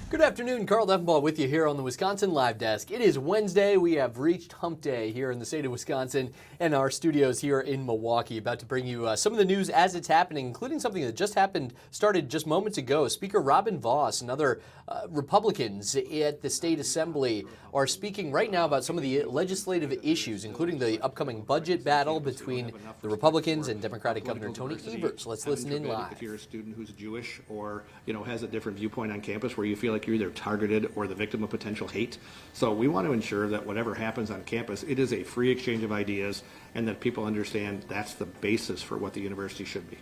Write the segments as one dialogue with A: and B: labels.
A: Good afternoon, Carl Duffenbaugh with you here on the Wisconsin Live Desk. It is Wednesday. We have reached hump day here in the state of Wisconsin and our studios here in Milwaukee. About to bring you some of the news as it's happening, including something that just started just moments ago. Speaker Robin Vos and other Republicans at the state assembly are speaking right now about some of the legislative issues, including the upcoming budget battle between the Republicans and Democratic Governor Tony Evers. Let's listen in live.
B: If you're a student who's Jewish or has a different viewpoint on campus where you feel like you're either targeted or the victim of potential hate. So we want to ensure that whatever happens on campus, it is a free exchange of ideas and that people understand that's the basis for what the university should be.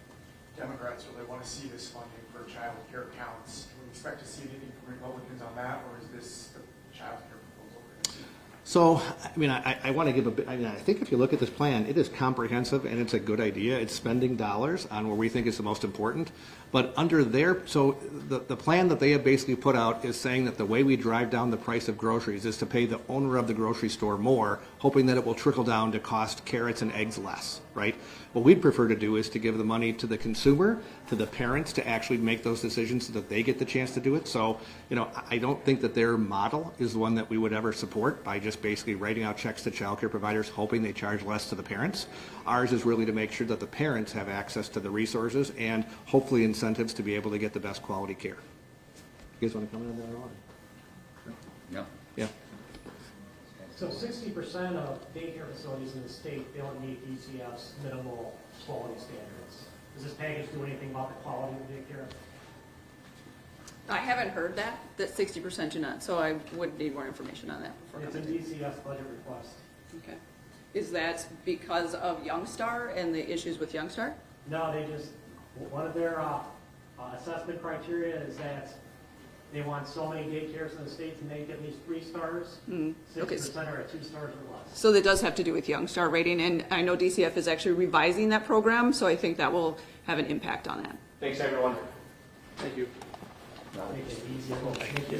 C: Democrats really want to see this funding for child care counts. Do we expect to see anything from Republicans on that, or is this the child care proposal we're going to see?
B: So, I want to give a bit, I think if you look at this plan, it is comprehensive and it's a good idea. It's spending dollars on where we think is the most important. But under the plan that they have basically put out is saying that the way we drive down the price of groceries is to pay the owner of the grocery store more, hoping that it will trickle down to cost carrots and eggs less, right? What we'd prefer to do is to give the money to the consumer, to the parents to actually make those decisions so that they get the chance to do it. So, I don't think that their model is the one that we would ever support by just basically writing out checks to child care providers, hoping they charge less to the parents. Ours is really to make sure that the parents have access to the resources and hopefully incentives to be able to get the best quality care. You guys want to comment on that at all?
D: No.
B: Yeah.
E: So 60% of daycare facilities in the state don't meet DCF's minimal quality standards. Does this package do anything about the quality of daycare?
F: I haven't heard that 60% do not, so I would need more information on that.
E: It's a DCF's budget request.
F: Okay. Is that because of Youngstar and the issues with Youngstar?
E: No, one of their assessment criteria is that they want so many daycares in the state to make at least 3 stars. 60% are at 2 stars or less.
F: So that does have to do with Youngstar rating, and I know DCF is actually revising that program, so I think that will have an impact on that.
C: Thanks, everyone.
B: Thank you.
E: Make it easier. Thank you.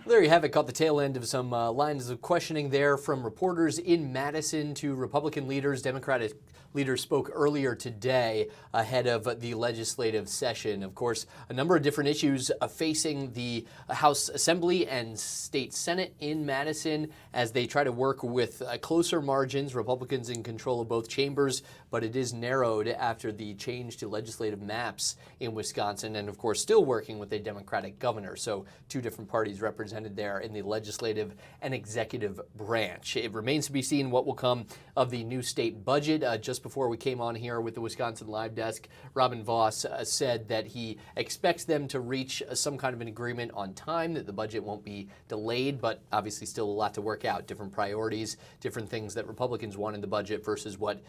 A: There you have it. Caught the tail end of some lines of questioning there from reporters in Madison to Republican leaders. Democratic leaders spoke earlier today ahead of the legislative session. Of course, a number of different issues facing the House Assembly and State Senate in Madison as they try to work with closer margins. Republicans in control of both chambers, but it is narrowed after the change to legislative maps in Wisconsin, and of course still working with a Democratic governor. So 2 different parties represented there in the legislative and executive branch. It remains to be seen what will come of the new state budget. Just before we came on here with the Wisconsin Live Desk, Robin Vos said that he expects them to reach some kind of an agreement on time, that the budget won't be delayed, but obviously still a lot to work out. Different priorities, different things that Republicans want in the budget versus what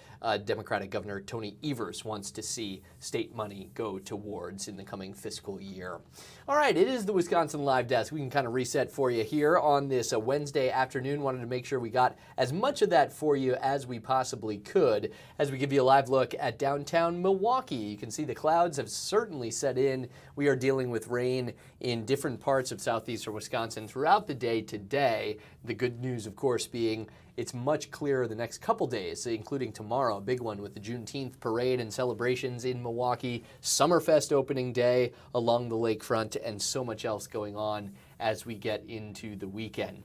A: Democratic Governor Tony Evers wants to see state money go towards in the coming fiscal year. All right, it is the Wisconsin Live Desk. We can kind of reset for you here on this Wednesday afternoon. Wanted to make sure we got as much of that for you as we possibly could as we give you a live look at downtown Milwaukee. You can see the clouds have certainly set in. We are dealing with rain in different parts of southeastern Wisconsin throughout the day today. The good news, of course, being it's much clearer the next couple days, including tomorrow, a big one with the Juneteenth parade and celebrations in Milwaukee, Summerfest opening day along the lakefront, and so much else going on as we get into the weekend.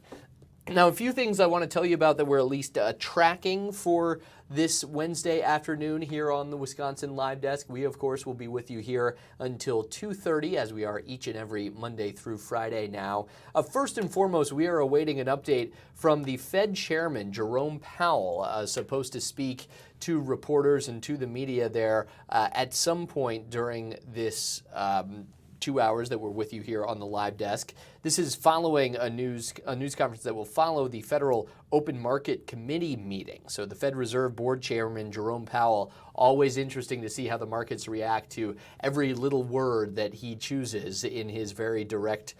A: Now, a few things I want to tell you about that we're at least tracking for this Wednesday afternoon here on the Wisconsin Live Desk. We, of course, will be with you here until 2:30, as we are each and every Monday through Friday now. First and foremost, we are awaiting an update from the Fed chairman, Jerome Powell, supposed to speak to reporters and to the media there at some point during this 2 hours that we're with you here on the Live Desk. This is following a news conference that will follow the Federal Open Market Committee meeting. So the Fed Reserve Board Chairman Jerome Powell, always interesting to see how the markets react to every little word that he chooses in his very direct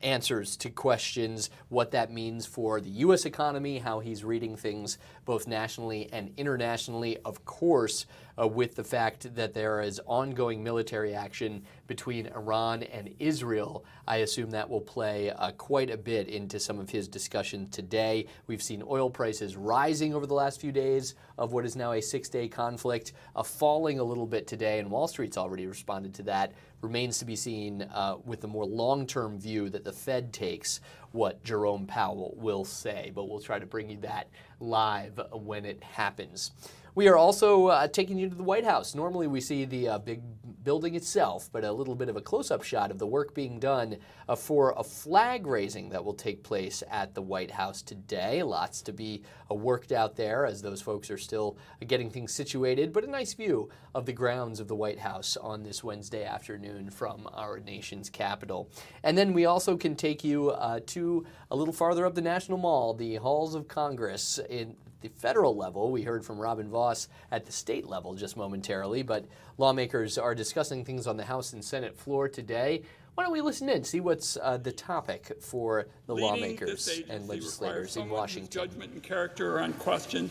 A: answers to questions, what that means for the U.S. economy, how he's reading things both nationally and internationally. Of course, with the fact that there is ongoing military action between Iran and Israel. I assume that will play quite a bit into some of his discussion today. We've seen oil prices rising over the last few days of what is now a 6-day conflict, falling a little bit today, and Wall Street's already responded to that. Remains to be seen with the more long-term view that the Fed takes what Jerome Powell will say, but we'll try to bring you that live when it happens. We are also taking you to the White House. Normally we see the big building itself, but a little bit of a close-up shot of the work being done for a flag raising that will take place at the White House today. Lots to be worked out there as those folks are still getting things situated, but a nice view of the grounds of the White House on this Wednesday afternoon from our nation's capital. And then we also can take you to a little farther up the National Mall, the halls of Congress in the federal level. We heard from Robin Voss at the state level just momentarily, but lawmakers are discussing things on the House and Senate floor today. Why don't we listen in, see what's the topic for the lawmakers and legislators in Washington.
G: Judgment and character are unquestioned.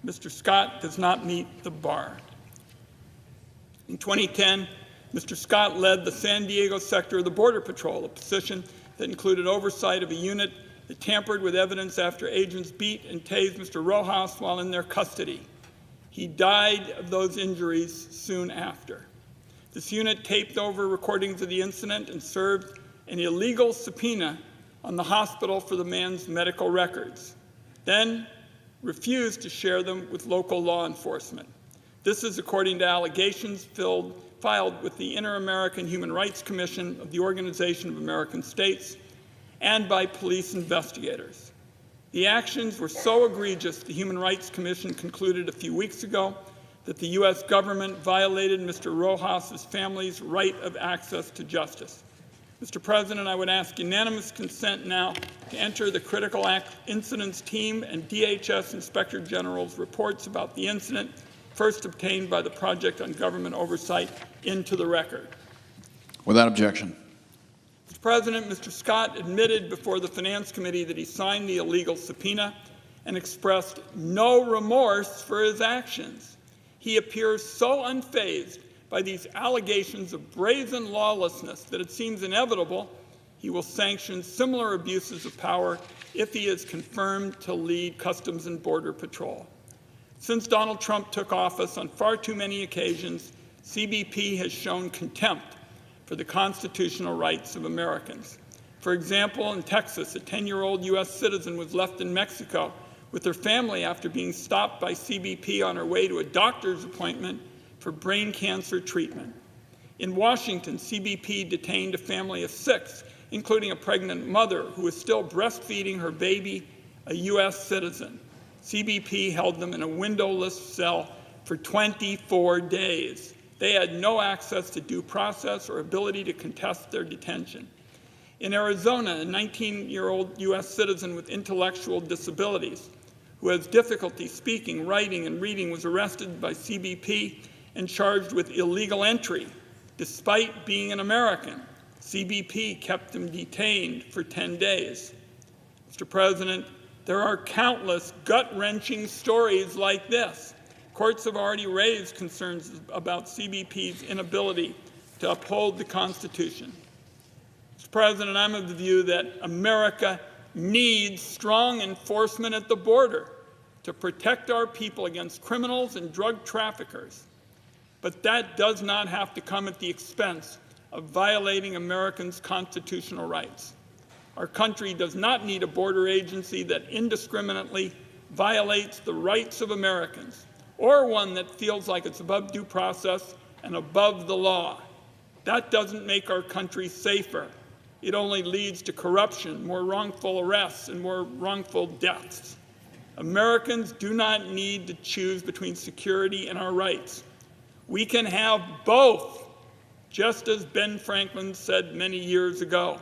G: Mr. Scott does not meet the bar. In 2010, Mr. Scott led the San Diego sector of the Border Patrol, a position that included oversight of a unit that tampered with evidence after agents beat and tased Mr. Rojas while in their custody. He died of those injuries soon after. This unit taped over recordings of the incident and served an illegal subpoena on the hospital for the man's medical records, then refused to share them with local law enforcement. This is according to allegations filed with the Inter-American Human Rights Commission of the Organization of American States and by police investigators. The actions were so egregious, the Human Rights Commission concluded a few weeks ago that the U.S. government violated Mr. Rojas' family's right of access to justice. Mr. President, I would ask unanimous consent now to enter the Critical Incidents Team and DHS Inspector General's reports about the incident, first obtained by the Project on Government Oversight, into the record.
H: Without objection.
G: Mr. President, Mr. Scott admitted before the Finance Committee that he signed the illegal subpoena and expressed no remorse for his actions. He appears so unfazed by these allegations of brazen lawlessness that it seems inevitable he will sanction similar abuses of power if he is confirmed to lead Customs and Border Patrol. Since Donald Trump took office, on far too many occasions, CBP has shown contempt for the constitutional rights of Americans. For example, in Texas, a 10-year-old U.S. citizen was left in Mexico with her family after being stopped by CBP on her way to a doctor's appointment for brain cancer treatment. In Washington, CBP detained a family of 6, including a pregnant mother who was still breastfeeding her baby, a U.S. citizen. CBP held them in a windowless cell for 24 days. They had no access to due process or ability to contest their detention. In Arizona, a 19-year-old U.S. citizen with intellectual disabilities who has difficulty speaking, writing, and reading was arrested by CBP and charged with illegal entry. Despite being an American, CBP kept him detained for 10 days. Mr. President, there are countless gut-wrenching stories like this. Courts have already raised concerns about CBP's inability to uphold the Constitution. Mr. President, I'm of the view that America needs strong enforcement at the border to protect our people against criminals and drug traffickers. But that does not have to come at the expense of violating Americans' constitutional rights. Our country does not need a border agency that indiscriminately violates the rights of Americans, or one that feels like it's above due process and above the law. That doesn't make our country safer. It only leads to corruption, more wrongful arrests, and more wrongful deaths. Americans do not need to choose between security and our rights. We can have both, just as Ben Franklin said many years ago.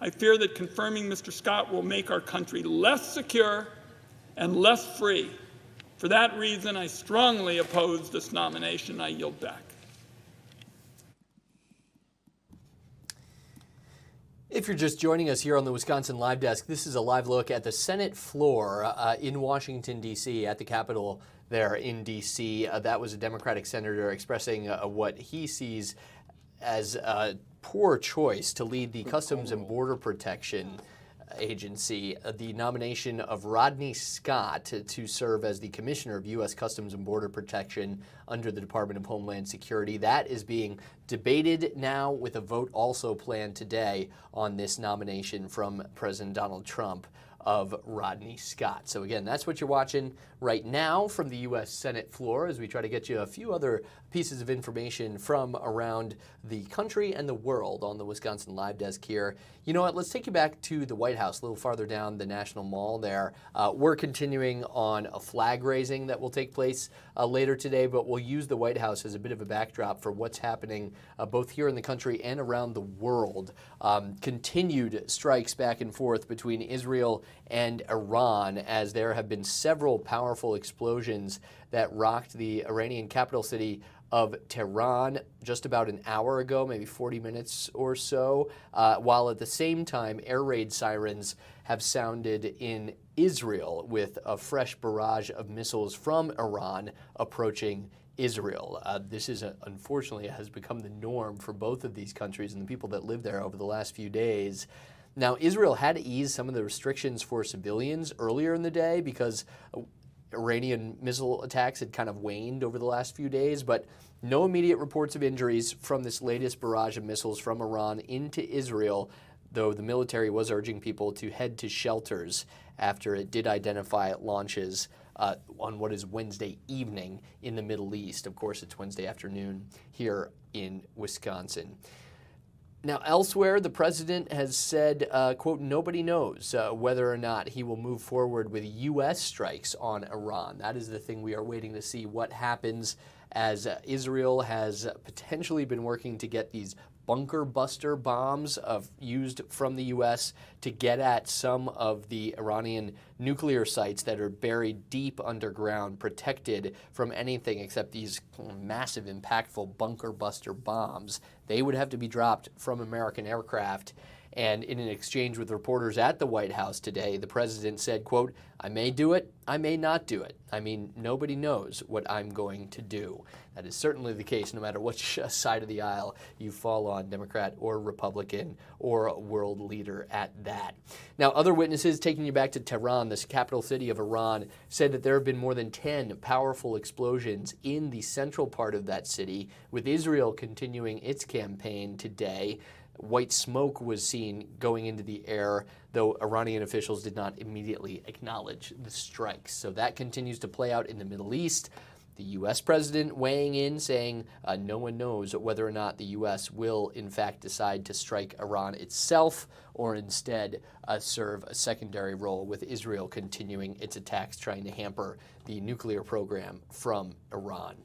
G: I fear that confirming Mr. Scott will make our country less secure and less free. For that reason, I strongly oppose this nomination. I yield back.
A: If you're just joining us here on the Wisconsin Live Desk, this is a live look at the Senate floor in Washington, D.C., at the Capitol there in D.C. That was a Democratic senator expressing what he sees as a poor choice to lead the Customs and Border Protection Agency. The nomination of Rodney Scott to serve as the Commissioner of U.S. Customs and Border Protection under the Department of Homeland Security. That is being debated now, with a vote also planned today on this nomination from President Donald Trump of Rodney Scott. So again, that's what you're watching right now from the U.S. Senate floor, as we try to get you a few other pieces of information from around the country and the world on the Wisconsin Live Desk here. You know what, let's take you back to the White House, a little farther down the National Mall there. We're continuing on a flag raising that will take place later today, but we'll use the White House as a bit of a backdrop for what's happening both here in the country and around the world. Continued strikes back and forth between Israel and Iran, as there have been several powerful explosions that rocked the Iranian capital city of Tehran just about an hour ago, maybe 40 minutes or so, while at the same time air raid sirens have sounded in Israel with a fresh barrage of missiles from Iran approaching Israel. This is, unfortunately, has become the norm for both of these countries and the people that live there over the last few days. Now, Israel had to ease some of the restrictions for civilians earlier in the day because Iranian missile attacks had kind of waned over the last few days, but no immediate reports of injuries from this latest barrage of missiles from Iran into Israel, though the military was urging people to head to shelters after it did identify launches on what is Wednesday evening in the Middle East. Of course, it's Wednesday afternoon here in Wisconsin. Now, elsewhere, the president has said, quote, nobody knows whether or not he will move forward with U.S. strikes on Iran. That is the thing we are waiting to see what happens, as Israel has potentially been working to get these bunker buster bombs used from the U.S. to get at some of the Iranian nuclear sites that are buried deep underground, protected from anything except these massive, impactful bunker buster bombs. They would have to be dropped from American aircraft. And in an exchange with reporters at the White House today, the president said, quote, I may do it, I may not do it. I mean, nobody knows what I'm going to do. That is certainly the case no matter which side of the aisle you fall on, Democrat or Republican or world leader at that. Now, other witnesses taking you back to Tehran, this capital city of Iran, said that there have been more than 10 powerful explosions in the central part of that city, with Israel continuing its campaign today. White smoke was seen going into the air, though Iranian officials did not immediately acknowledge the strikes. So that continues to play out in the Middle East. The U.S. president weighing in, saying no one knows whether or not the U.S. will, in fact, decide to strike Iran itself or instead serve a secondary role, with Israel continuing its attacks, trying to hamper the nuclear program from Iran.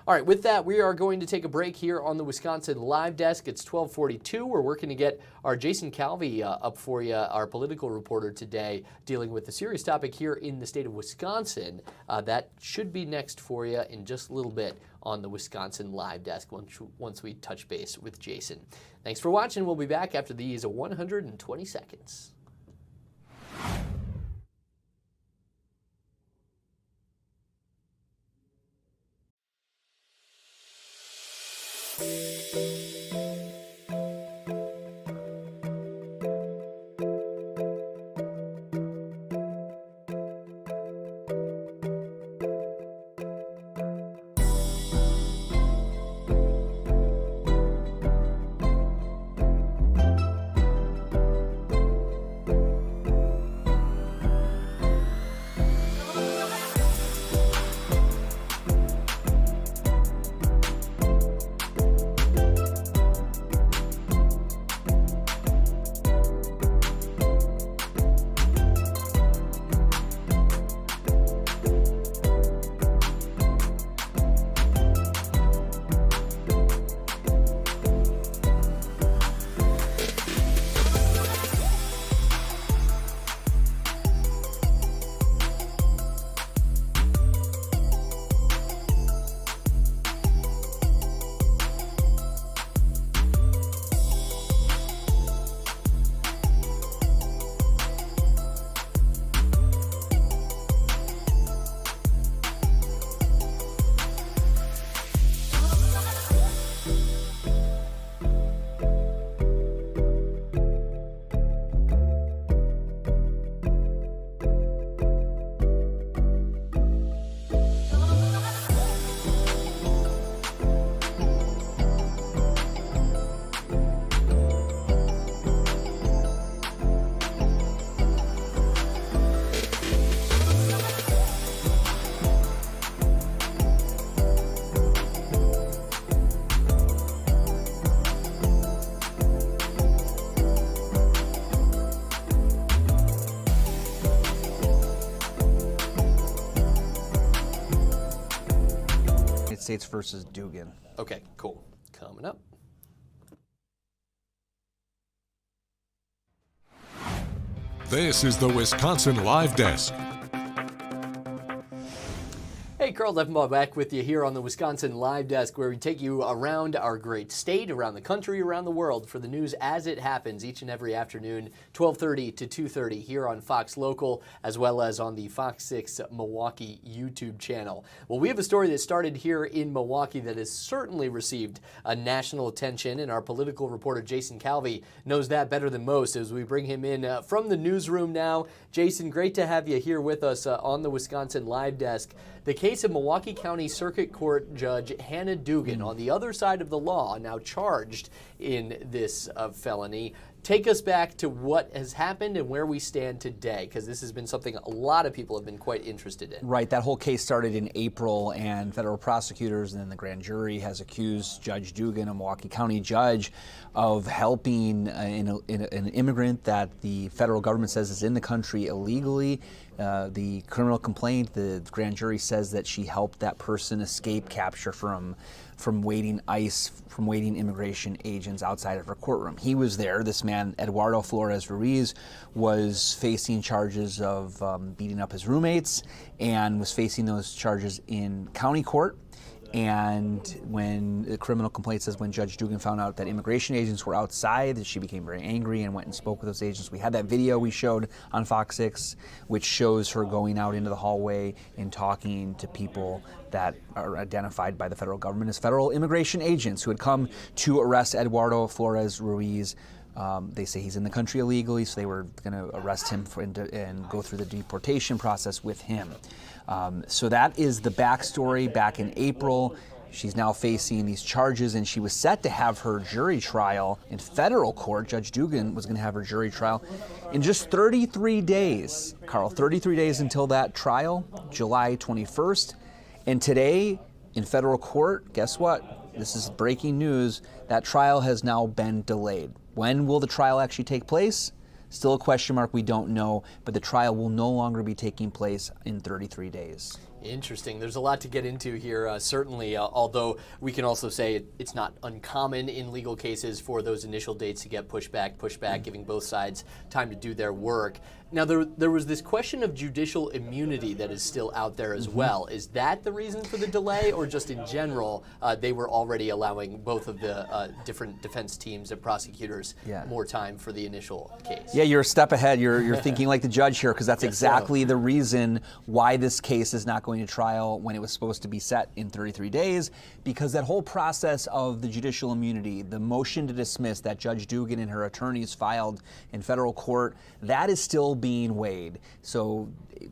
A: All right, with that, we are going to take a break here on the Wisconsin Live Desk. It's 12:42. We're working to get our Jason Calvi up for you, our political reporter today, dealing with a serious topic here in the state of Wisconsin. That should be next for you in just a little bit on the Wisconsin Live Desk once we touch base with Jason. Thanks for watching. We'll be back after these 120 seconds.
I: States versus Dugan.
A: Okay, cool. Coming up.
J: This is the Wisconsin Live Desk.
A: Hey, Carl Leffenbaugh back with you here on the Wisconsin Live Desk, where we take you around our great state, around the country, around the world for the news as it happens each and every afternoon, 12:30 to 2:30 here on Fox Local, as well as on the Fox 6 Milwaukee YouTube channel. Well, we have a story that started here in Milwaukee that has certainly received national attention, and our political reporter Jason Calvi knows that better than most as we bring him in from the newsroom now. Jason, great to have you here with us on the Wisconsin Live Desk. The case of Milwaukee County Circuit Court Judge Hannah Dugan on the other side of the law, now charged in this felony. Take us back to what has happened and where we stand today, because this has been something a lot of people have been quite interested in.
I: Right, that whole case started in April, and federal prosecutors and then the grand jury has accused Judge Dugan, a Milwaukee County judge, of helping an immigrant that the federal government says is in the country illegally. The criminal complaint, the grand jury says that she helped that person escape capture from waiting immigration agents outside of her courtroom. He was there. This man, Eduardo Flores Ruiz, was facing charges of beating up his roommates and was facing those charges in county court. And when the criminal complaint says when Judge Dugan found out that immigration agents were outside, she became very angry and went and spoke with those agents. We had that video we showed on Fox 6, which shows her going out into the hallway and talking to people that are identified by the federal government as federal immigration agents who had come to arrest Eduardo Flores Ruiz. They say he's in the country illegally, so they were going to arrest him and go through the deportation process with him. So that is the backstory back in April. She's now facing these charges, and she was set to have her jury trial in federal court. Judge Dugan was going to have her jury trial in just 33 days. Carl, 33 days until that trial, July 21st. And today in federal court, guess what? This is breaking news. That trial has now been delayed. When will the trial actually take place? Still a question mark, we don't know, but the trial will no longer be taking place in 33 days.
A: Interesting. There's a lot to get into here, certainly, although we can also say it's not uncommon in legal cases for those initial dates to get pushed back, giving both sides time to do their work. Now, there was this question of judicial immunity that is still out there as well. Is that the reason for the delay, or just in general, they were already allowing both of the different defense teams and prosecutors more time for the initial case?
I: Yeah, you're a step ahead. You're thinking like the judge here, because that's exactly the reason why this case is not going to trial when it was supposed to be set in 33 days, because that whole process of the judicial immunity, the motion to dismiss that Judge Dugan and her attorneys filed in federal court, that is still being weighed. So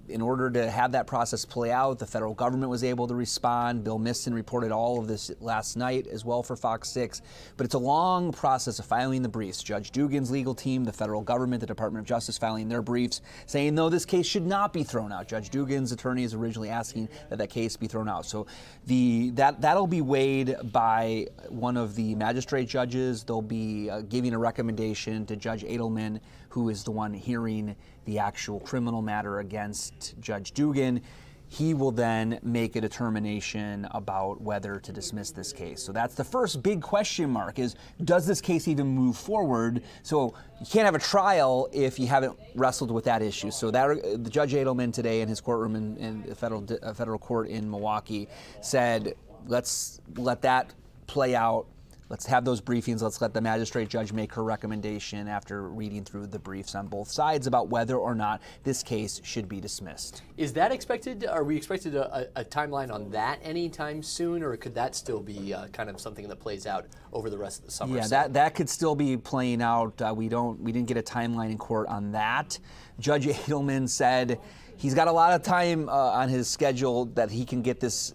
I: in order to have that process play out, the federal government was able to respond. Bill Miston reported all of this last night as well for Fox 6. But it's a long process of filing the briefs. Judge Dugan's legal team, the federal government, the Department of Justice filing their briefs, saying, no, this case should not be thrown out. Judge Dugan's attorney is originally asking that case be thrown out. So that'll be weighed by one of the magistrate judges. They'll be giving a recommendation to Judge Edelman, who is the one hearing the actual criminal matter against Judge Dugan. He will then make a determination about whether to dismiss this case. So that's the first big question mark, is does this case even move forward? So you can't have a trial if you haven't wrestled with that issue. So the Judge Edelman today in his courtroom in the federal court in Milwaukee said, let's let that play out. Let's have those briefings. Let's let the magistrate judge make her recommendation after reading through the briefs on both sides about whether or not this case should be dismissed.
A: Is that expected? Are we expected a timeline on that anytime soon, or could that still be kind of something that plays out over the rest of the summer?
I: Yeah, that could still be playing out. We didn't get a timeline in court on that. Judge Edelman said he's got a lot of time on his schedule that he can get this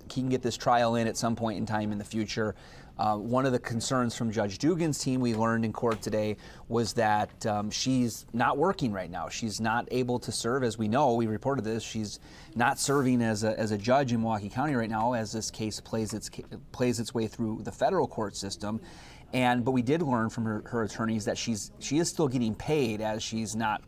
I: trial in at some point in time in the future. One of the concerns from Judge Dugan's team, we learned in court today, was that she's not working right now. She's not able to serve, as we know. We reported this. She's not serving as a judge in Milwaukee County right now, as this case plays its way through the federal court system. But we did learn from her attorneys that she is still getting paid, as she's not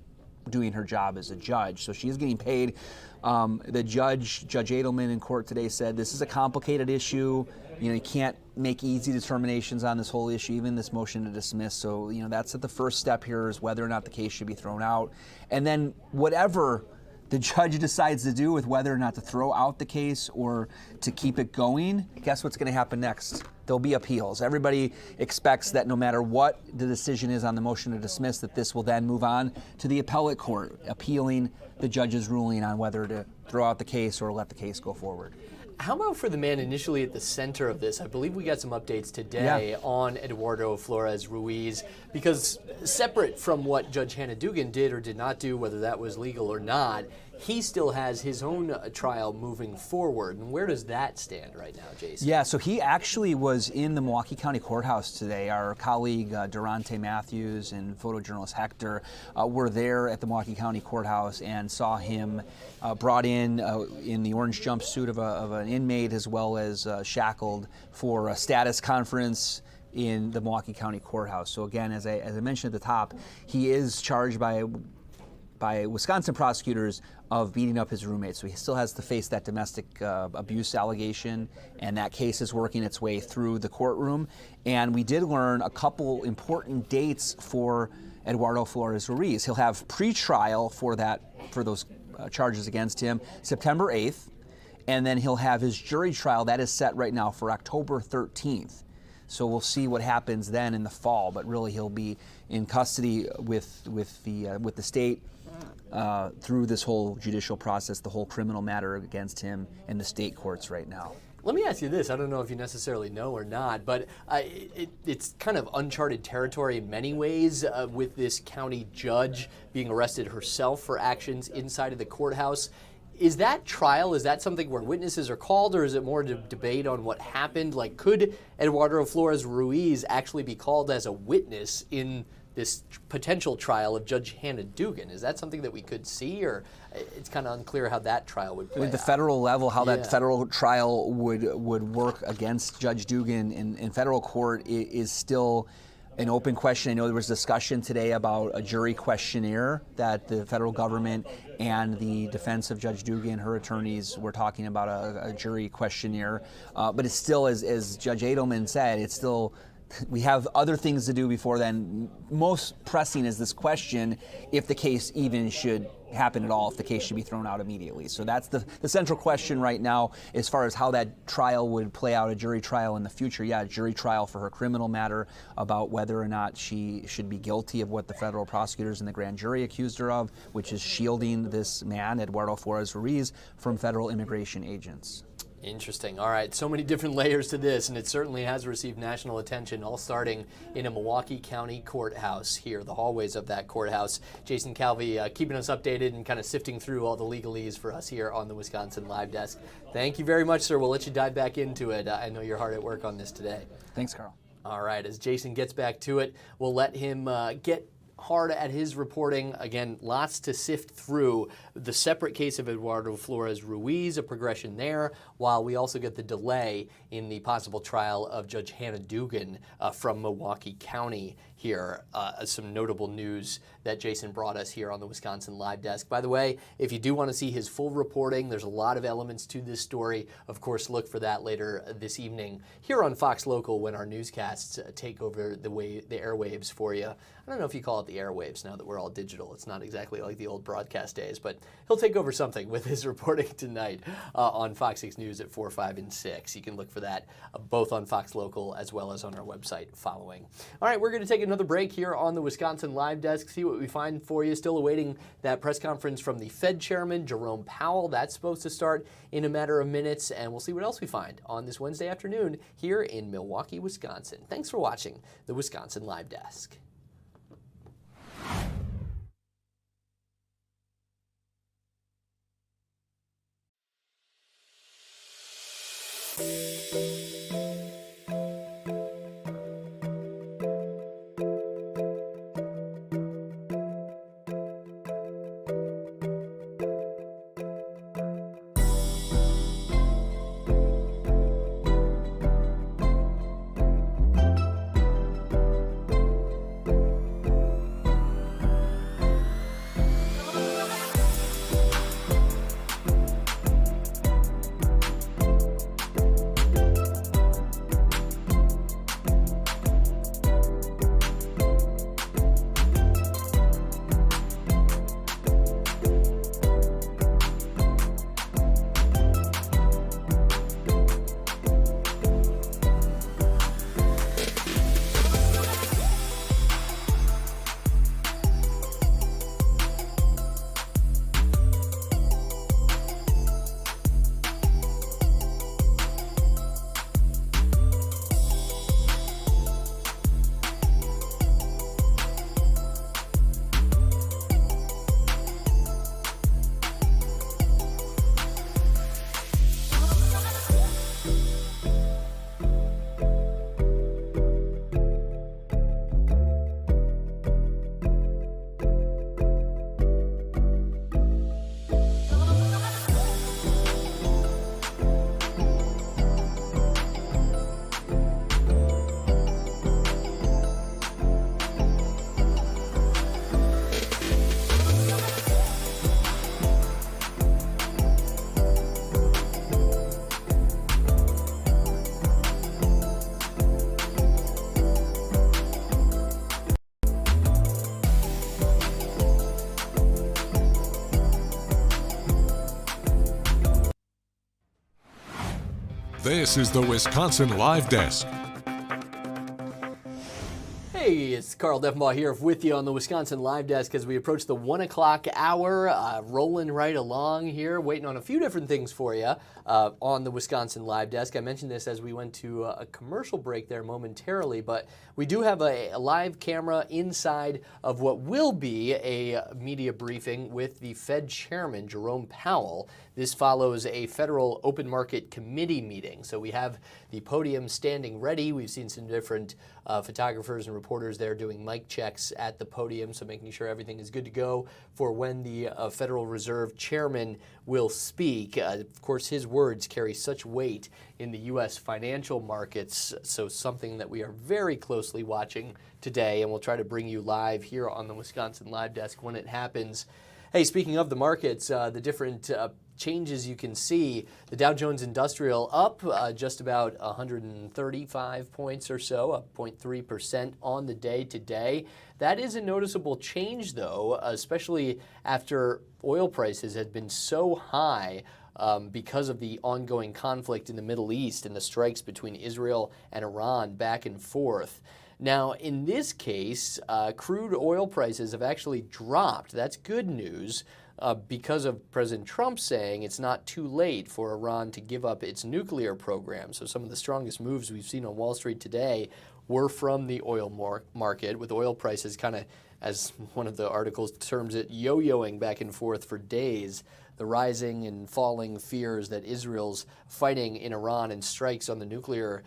I: doing her job as a judge. So she is getting paid. The Judge Edelman in court today said this is a complicated issue. You can't make easy determinations on this whole issue, even this motion to dismiss. So, that's the first step here is whether or not the case should be thrown out. And then whatever the judge decides to do with whether or not to throw out the case or to keep it going, guess what's going to happen next? There'll be appeals. Everybody expects that no matter what the decision is on the motion to dismiss, that this will then move on to the appellate court, appealing the judge's ruling on whether to throw out the case or let the case go forward.
A: How about for the man initially at the center of this? I believe we got some updates today on Eduardo Flores Ruiz, because separate from what Judge Hannah Dugan did or did not do, whether that was legal or not, he still has his own trial moving forward. And where does that stand right now, Jason?
I: Yeah, so he actually was in the Milwaukee County Courthouse today. Our colleague Durante Matthews and photojournalist Hector were there at the Milwaukee County Courthouse and saw him brought in the orange jumpsuit of an inmate, as well as shackled for a status conference in the Milwaukee County Courthouse. So again, as I mentioned at the top, he is charged by Wisconsin prosecutors of beating up his roommate. So he still has to face that domestic abuse allegation, and that case is working its way through the courtroom. And we did learn a couple important dates for Eduardo Flores Ruiz. He'll have pretrial for those charges against him September 8th, and then he'll have his jury trial that is set right now for October 13th. So we'll see what happens then in the fall, but really he'll be in custody with the state through this whole judicial process, the whole criminal matter against him in the state courts right now.
A: Let me ask you this. I don't know if you necessarily know or not, but it's kind of uncharted territory in many ways with this county judge being arrested herself for actions inside of the courthouse. Is that trial, is that something where witnesses are called, or is it more debate on what happened? Like, could Eduardo Flores Ruiz actually be called as a witness in this potential trial of Judge Hannah Dugan? Is that something that we could see, or it's kind of unclear how that trial would play
I: At the
A: out?
I: federal level, how that federal trial would work against Judge Dugan in federal court is still an open question. I know there was discussion today about a jury questionnaire that the federal government and the defense of Judge Dugan, her attorneys, were talking about a jury questionnaire. But it's still, as Judge Edelman said, it's still, we have other things to do before then. Most pressing is this question, if the case even should happen at all, if the case should be thrown out immediately. So that's the central question right now as far as how that trial would play out, a jury trial in the future. Yeah, a jury trial for her criminal matter about whether or not she should be guilty of what the federal prosecutors and the grand jury accused her of, which is shielding this man, Eduardo Flores Ruiz, from federal immigration agents.
A: Interesting. All right, so many different layers to this, and it certainly has received national attention, all starting in a Milwaukee County courthouse here, the hallways of that courthouse. Jason Calvi keeping us updated and kind of sifting through all the legalese for us here on the Wisconsin Live Desk. Thank you very much, sir. We'll let you dive back into it. I know you're hard at work on this today.
I: Thanks, Carl.
A: All right, as Jason gets back to it, we'll let him get hard at his reporting. Again, lots to sift through. The separate case of Eduardo Flores Ruiz, a progression there, while we also get the delay in the possible trial of Judge Hannah Dugan from Milwaukee County here. Some notable news that Jason brought us here on the Wisconsin Live Desk. By the way, if you do want to see his full reporting, there's a lot of elements to this story. Of course, look for that later this evening here on Fox Local when our newscasts take over the airwaves for you. I don't know if you call it the airwaves now that we're all digital. It's not exactly like the old broadcast days, but he'll take over something with his reporting tonight on Fox 6 News at 4, 5, and 6. You can look for that both on Fox Local as well as on our website following. All right, we're going to take another break here on the Wisconsin Live Desk, see what we find for you. Still awaiting that press conference from the Fed Chairman, Jerome Powell. That's supposed to start in a matter of minutes, and we'll see what else we find on this Wednesday afternoon here in Milwaukee, Wisconsin. Thanks for watching the Wisconsin Live Desk.
J: This is the Wisconsin Live Desk.
A: Hey, it's Carl Deffenbaugh here with you on the Wisconsin Live Desk as we approach the 1 o'clock hour, rolling right along here, waiting on a few different things for you on the Wisconsin Live Desk. I mentioned this as we went to a commercial break there momentarily, but we do have a live camera inside of what will be a media briefing with the Fed Chairman, Jerome Powell. This follows a Federal Open Market Committee meeting. So we have the podium standing ready. We've seen some different photographers and reporters there doing mic checks at the podium, so making sure everything is good to go for when the Federal Reserve Chairman will speak. Of course, his words carry such weight in the U.S. financial markets, so something that we are very closely watching today, and we'll try to bring you live here on the Wisconsin Live Desk when it happens. Hey, speaking of the markets, the different changes you can see, the Dow Jones Industrial up just about 135 points or so, up 0.3% on the day today. That is a noticeable change, though, especially after oil prices had been so high because of the ongoing conflict in the Middle East and the strikes between Israel and Iran back and forth. Now, in this case, crude oil prices have actually dropped. That's good news because of President Trump saying it's not too late for Iran to give up its nuclear program. So some of the strongest moves we've seen on Wall Street today were from the oil market, with oil prices kind of, as one of the articles terms it, yo-yoing back and forth for days. The rising and falling fears that Israel's fighting in Iran and strikes on the nuclear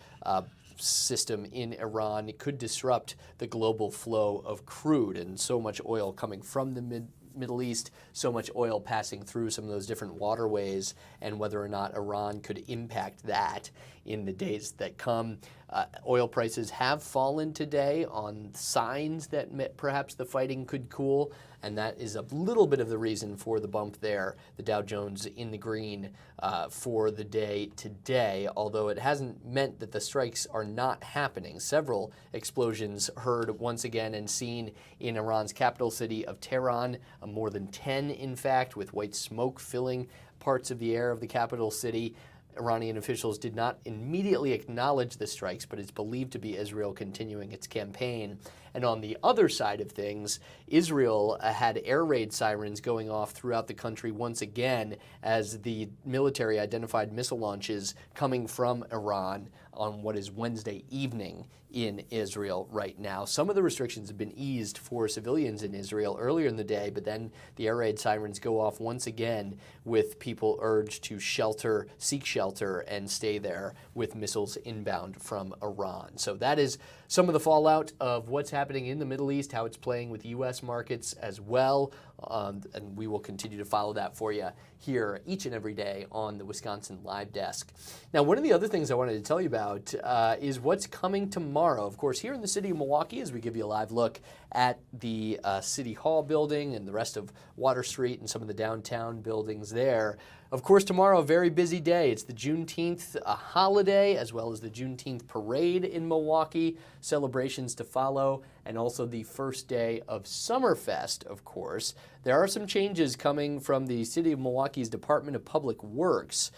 A: system in Iran could disrupt the global flow of crude, and so much oil coming from the Middle East, so much oil passing through some of those different waterways, and whether or not Iran could impact that in the days that come. Oil prices have fallen today on signs that perhaps the fighting could cool, and that is a little bit of the reason for the bump there. The Dow Jones in the green for the day today, although it hasn't meant that the strikes are not happening. Several explosions heard once again and seen in Iran's capital city of Tehran, more than 10 in fact, with white smoke filling parts of the air of the capital city. Iranian officials did not immediately acknowledge the strikes, but it's believed to be Israel continuing its campaign. And on the other side of things, Israel had air raid sirens going off throughout the country once again as the military identified missile launches coming from Iran on what is Wednesday evening in Israel right now. Some of the restrictions have been eased for civilians in Israel earlier in the day, but then the air raid sirens go off once again with people urged to shelter, seek shelter, and stay there with missiles inbound from Iran. So that is some of the fallout of what's happening in the Middle East, how it's playing with U.S. markets as well. And we will continue to follow that for you here each and every day on the Wisconsin Live Desk. Now, one of the other things I wanted to tell you about is what's coming tomorrow. Of course, here in the city of Milwaukee, as we give you a live look at the City Hall building and the rest of Water Street and some of the downtown buildings there. Of course, tomorrow, a very busy day. It's the Juneteenth holiday, as well as the Juneteenth parade in Milwaukee, celebrations to follow, and also the first day of Summerfest, of course. There are some changes coming from the City of Milwaukee's Department of Public Works.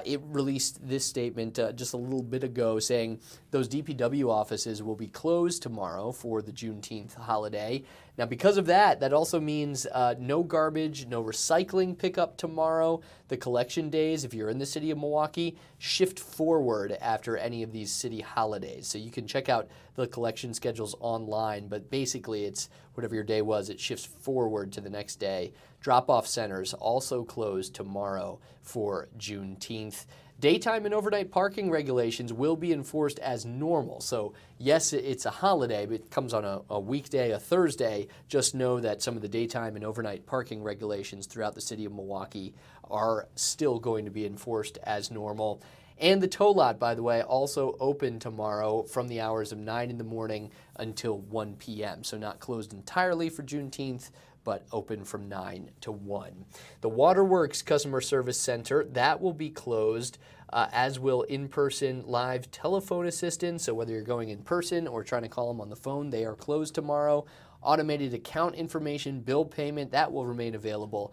A: It released this statement just a little bit ago saying those DPW offices will be closed tomorrow for the Juneteenth holiday. Now, because of that, that also means no garbage, no recycling pickup tomorrow. The collection days, if you're in the city of Milwaukee, shift forward after any of these city holidays. So you can check out the collection schedules online, but basically it's whatever your day was, it shifts forward to the next day. Drop-off centers also closed tomorrow for Juneteenth. Daytime and overnight parking regulations will be enforced as normal. So yes, it's a holiday, but it comes on a weekday, a Thursday. Just know that some of the daytime and overnight parking regulations throughout the city of Milwaukee are still going to be enforced as normal. And the tow lot, by the way, also open tomorrow from the hours of 9 in the morning until 1 p.m. So not closed entirely for Juneteenth, but open from 9 to 1. The Waterworks Customer Service Center, that will be closed, as will in-person live telephone assistance. So whether you're going in person or trying to call them on the phone, they are closed tomorrow. automated account information, bill payment, that will remain available,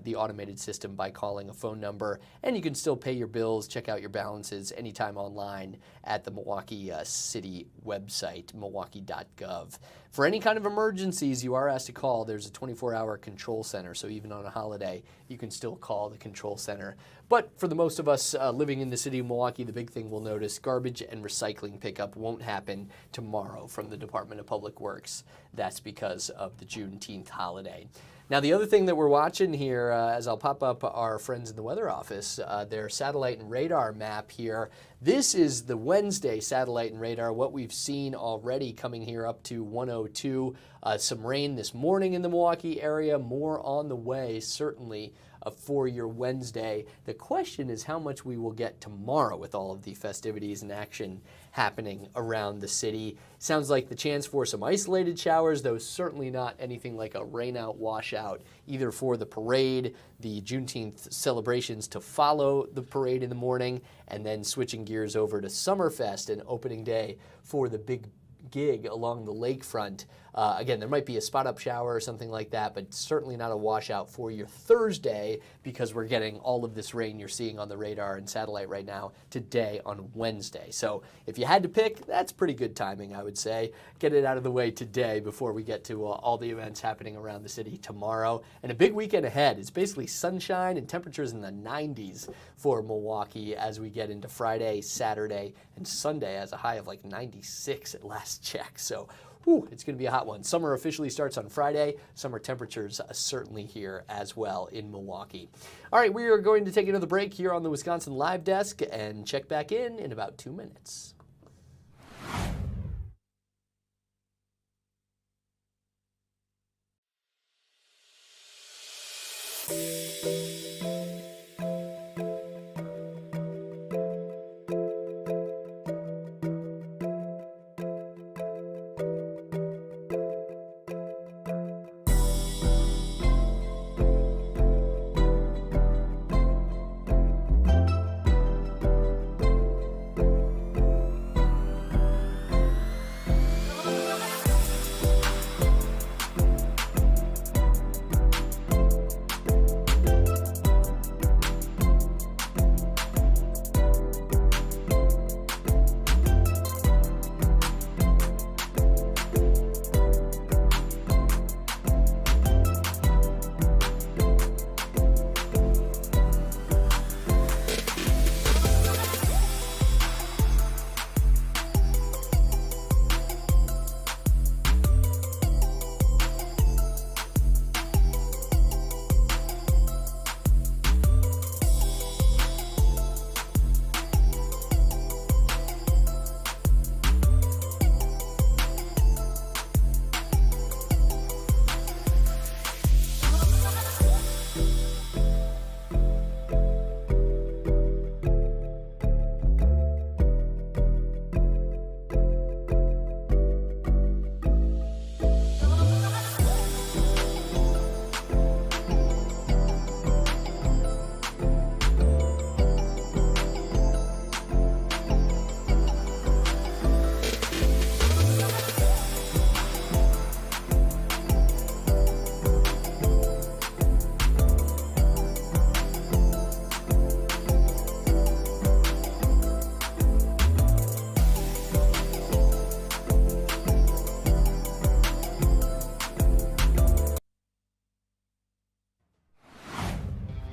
A: the automated system, by calling a phone number. And you can still pay your bills, check out your balances anytime online at the Milwaukee City website, milwaukee.gov. For any kind of emergencies you are asked to call, there's a 24-hour control center, so even on a holiday, you can still call the control center. But for the most of us living in the city of Milwaukee, the big thing we'll notice, garbage and recycling pickup won't happen tomorrow from the Department of Public Works. That's because of the Juneteenth holiday. Now, the other thing that we're watching here, as I'll pop up our friends in the weather office, their satellite and radar map here. This is the Wednesday satellite and radar, what we've seen already coming here up to 102. Some rain this morning in the Milwaukee area, more on the way, certainly, for your Wednesday. The question is how much we will get tomorrow with all of the festivities and action happening around the city. Sounds like the chance for some isolated showers, though certainly not anything like a rain-out washout, either for the parade, the Juneteenth celebrations to follow the parade in the morning, and then switching gears over to Summerfest and opening day for the big gig along the lakefront. Again, there might be a spot-up shower or something like that, but certainly not a washout for your Thursday, because we're getting all of this rain you're seeing on the radar and satellite right now today on Wednesday. So if you had to pick, that's pretty good timing, I would say. Get it out of the way today before we get to all the events happening around the city tomorrow. And a big weekend ahead. It's basically sunshine and temperatures in the 90s for Milwaukee as we get into Friday, Saturday, and Sunday, as a high of like 96 at last check. So it's going to be a hot one. Summer officially starts on Friday. Summer temperatures certainly here as well in Milwaukee. All right, we are going to take another break here on the Wisconsin Live Desk and check back in about 2 minutes.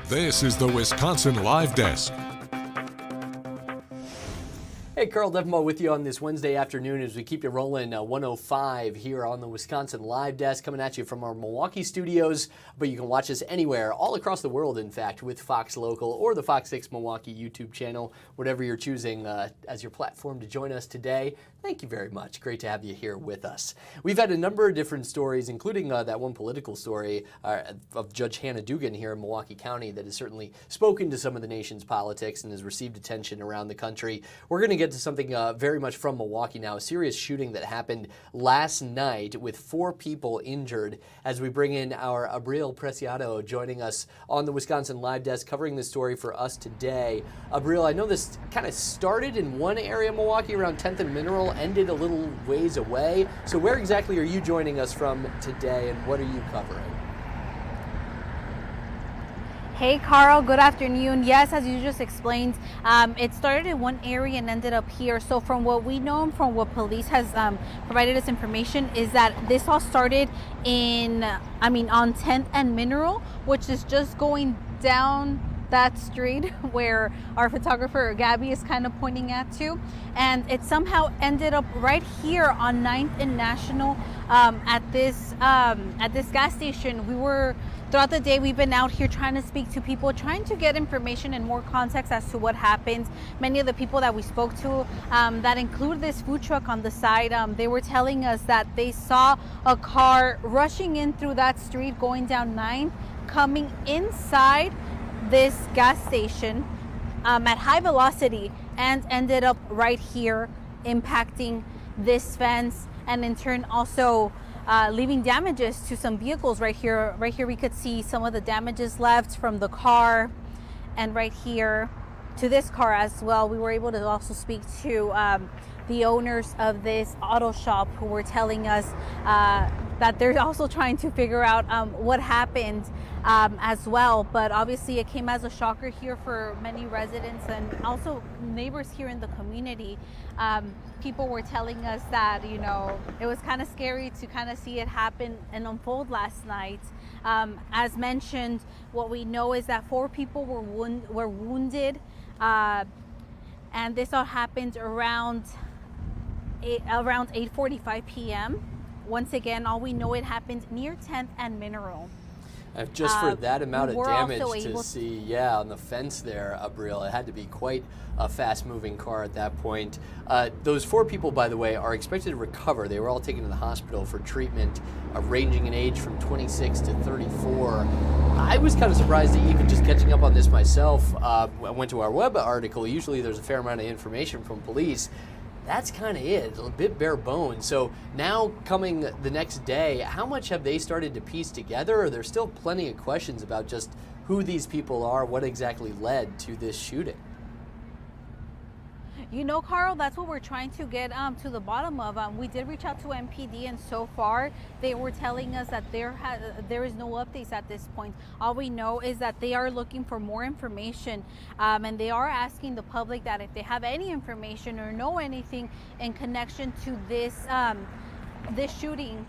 J: This is the Wisconsin Live Desk.
A: Hey, Carl Devmo with you on this Wednesday afternoon as we keep you rolling 105 here on the Wisconsin Live Desk, coming at you from our Milwaukee studios, but you can watch us anywhere, all across the world, in fact, with Fox Local or the FOX6 Milwaukee YouTube channel, whatever you're choosing as your platform to join us today. Thank you very much. Great to have you here with us. We've had a number of different stories, including that one political story of Judge Hannah Dugan here in Milwaukee County that has certainly spoken to some of the nation's politics and has received attention around the country. We're going to get get to something very much from Milwaukee now, a serious shooting that happened last night with 4 people injured, as we bring in our Abril Preciado joining us on the Wisconsin Live Desk covering this story for us today. Abril, I know this kind of started in one area of Milwaukee around 10th and Mineral, ended a little ways away. So where exactly are you joining us from today, and what are you covering?
K: Hey Carl, good afternoon. Yes, as you just explained, it started in one area and ended up here. So from what we know and from what police has provided us information is that this all started on 10th and Mineral, which is just going down that street where our photographer Gabby is kind of pointing at to, and it somehow ended up right here on 9th and National at this gas station. Throughout the day, we've been out here trying to speak to people, trying to get information and more context as to what happened. Many of the people that we spoke to that include this food truck on the side, they were telling us that they saw a car rushing in through that street going down 9th, coming inside this gas station at high velocity, and ended up right here impacting this fence, and in turn also leaving damages to some vehicles right here. Right here we could see some of the damages left from the car, and right here to this car as well. We were able to also speak to the owners of this auto shop, who were telling us that they're also trying to figure out what happened as well. But obviously it came as a shocker here for many residents and also neighbors here in the community. People were telling us that, it was kind of scary to kind of see it happen and unfold last night. As mentioned, what we know is that 4 people were wounded, and this all happened around 8:45 p.m. Once again, all we know, it happened near 10th and Mineral.
A: Just for that amount of damage to
K: to
A: see, on the fence there, Abril, it had to be quite a fast-moving car at that point. Those 4 people, by the way, are expected to recover. They were all taken to the hospital for treatment, ranging in age from 26 to 34. I was kind of surprised at even just catching up on this myself. I went to our web article. Usually there's a fair amount of information from police. That's kind of it, a bit bare bones. So now coming the next day, how much have they started to piece together? Or there's still plenty of questions about just who these people are, what exactly led to this shooting?
K: Carl, that's what we're trying to get to the bottom of. We did reach out to MPD, and so far they were telling us that there is no updates at this point. All we know is that they are looking for more information, and they are asking the public that if they have any information or know anything in connection to this this shooting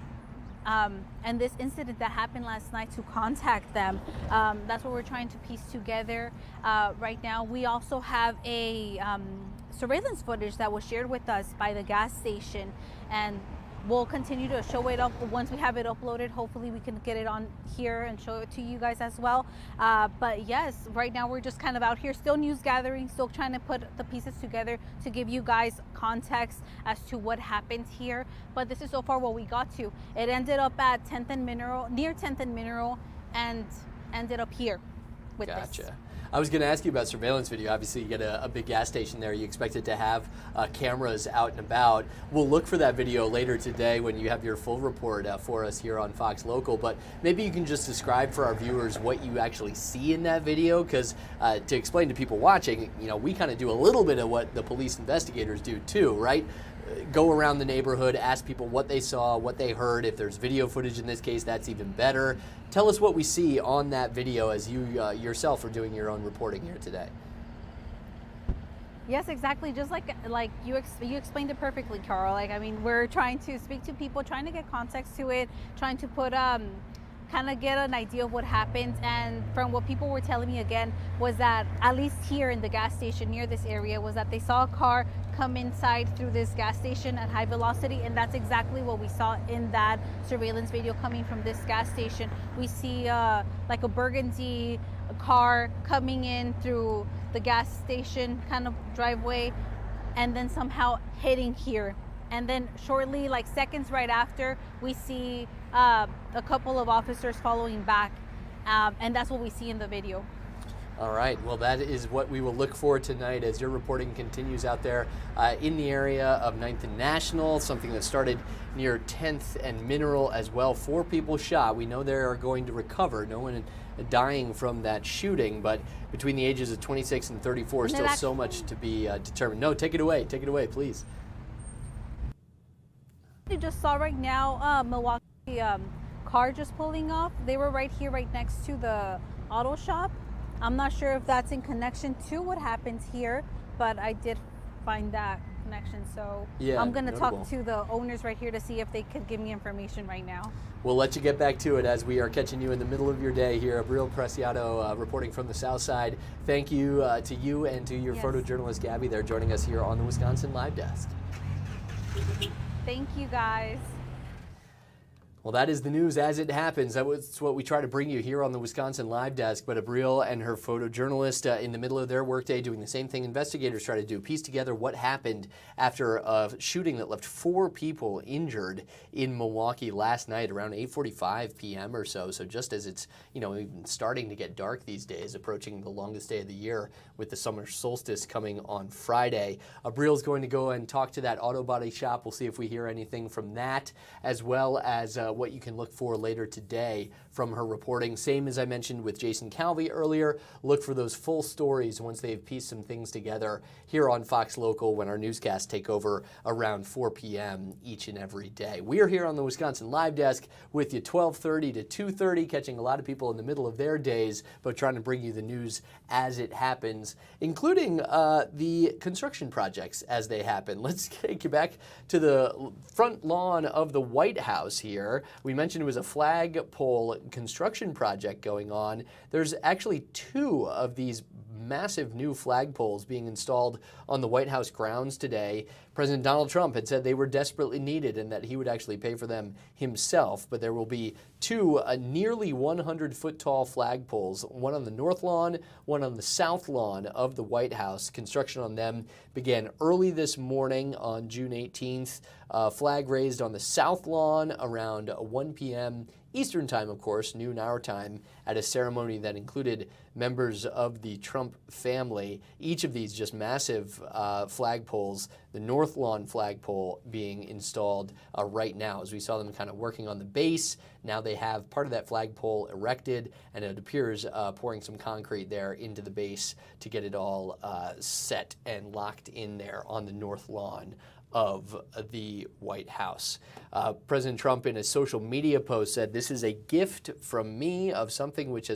K: and this incident that happened last night, to contact them. That's what we're trying to piece together right now. We also have a surveillance footage that was shared with us by the gas station, and we'll continue to show it up once we have it uploaded. Hopefully we can get it on here and show it to you guys as well. But yes, right now we're just kind of out here, still news gathering, still trying to put the pieces together to give you guys context as to what happened here. But this is so far what we got to. It ended up at 10th and Mineral, near 10th and Mineral, and ended up here with this.
A: I was going to ask you about surveillance video. Obviously, you get a big gas station there. You expect it to have cameras out and about. We'll look for that video later today when you have your full report for us here on Fox Local. But maybe you can just describe for our viewers what you actually see in that video, because to explain to people watching, we kind of do a little bit of what the police investigators do too, right? Go around the neighborhood, ask people what they saw, what they heard. If there's video footage in this case, that's even better. Tell us what we see on that video as you yourself are doing your own reporting here today.
K: Yes, exactly. Just like you explained it perfectly, Carl. We're trying to speak to people, trying to get context to it, trying to put kind of get an idea of what happened. And from what people were telling me again was that, at least here in the gas station near this area, was that they saw a car come inside through this gas station at high velocity, and that's exactly what we saw in that surveillance video coming from this gas station. We see like a burgundy car coming in through the gas station kind of driveway, and then somehow hitting here. And then shortly, like seconds right after, we see a couple of officers following back, and that's what we see in the video.
A: All right, well, that is what we will look for tonight as your reporting continues out there in the area of 9th and National, something that started near 10th and Mineral as well. 4 people shot. We know they are going to recover. No one dying from that shooting, but between the ages of 26 and 34, still so much to be determined. No, take it away, please.
K: You just saw right now Milwaukee car just pulling off. They were right here, right next to the auto shop. I'm not sure if that's in connection to what happens here, but I did find that connection. So yeah, I'm going to talk to the owners right here to see if they could give me information right now.
A: We'll let you get back to it as we are catching you in the middle of your day here. Abril Preciado reporting from the South Side. Thank you to you and to your photojournalist Gabby there joining us here on the Wisconsin Live Desk.
K: Thank you, guys.
A: Well, that is the news as it happens. That's what we try to bring you here on the Wisconsin Live Desk. But Abril and her photojournalist in the middle of their workday doing the same thing investigators try to do, piece together what happened after a shooting that left 4 people injured in Milwaukee last night around 8:45 p.m. or so. So just as it's, even starting to get dark these days, approaching the longest day of the year with the summer solstice coming on Friday. Abril's going to go and talk to that auto body shop. We'll see if we hear anything from that, as well as what you can look for later today from her reporting. Same as I mentioned with Jason Calvi earlier. Look for those full stories once they've pieced some things together here on Fox Local when our newscasts take over around 4 p.m. each and every day. We are here on the Wisconsin Live Desk with you 12:30 to 2:30, catching a lot of people in the middle of their days, but trying to bring you the news as it happens, including the construction projects as they happen. Let's take you back to the front lawn of the White House here. We mentioned it was a flagpole construction project going on. There's actually 2 of these massive new flagpoles being installed on the White House grounds today. President Donald Trump had said they were desperately needed and that he would actually pay for them himself, but there will be 2 nearly 100-foot tall flagpoles, one on the north lawn, one on the south lawn of the White House. Construction on them began early this morning on June 18th. Flag raised on the south lawn around 1 p.m. Eastern time, of course, noon our time, at a ceremony that included members of the Trump family. Each of these just massive flagpoles, the North Lawn flagpole being installed right now, as we saw them kind of working on the base. Now they have part of that flagpole erected, and it appears pouring some concrete there into the base to get it all set and locked in there on the North Lawn of the White House. President Trump in a social media post said, "This is a gift from me of something which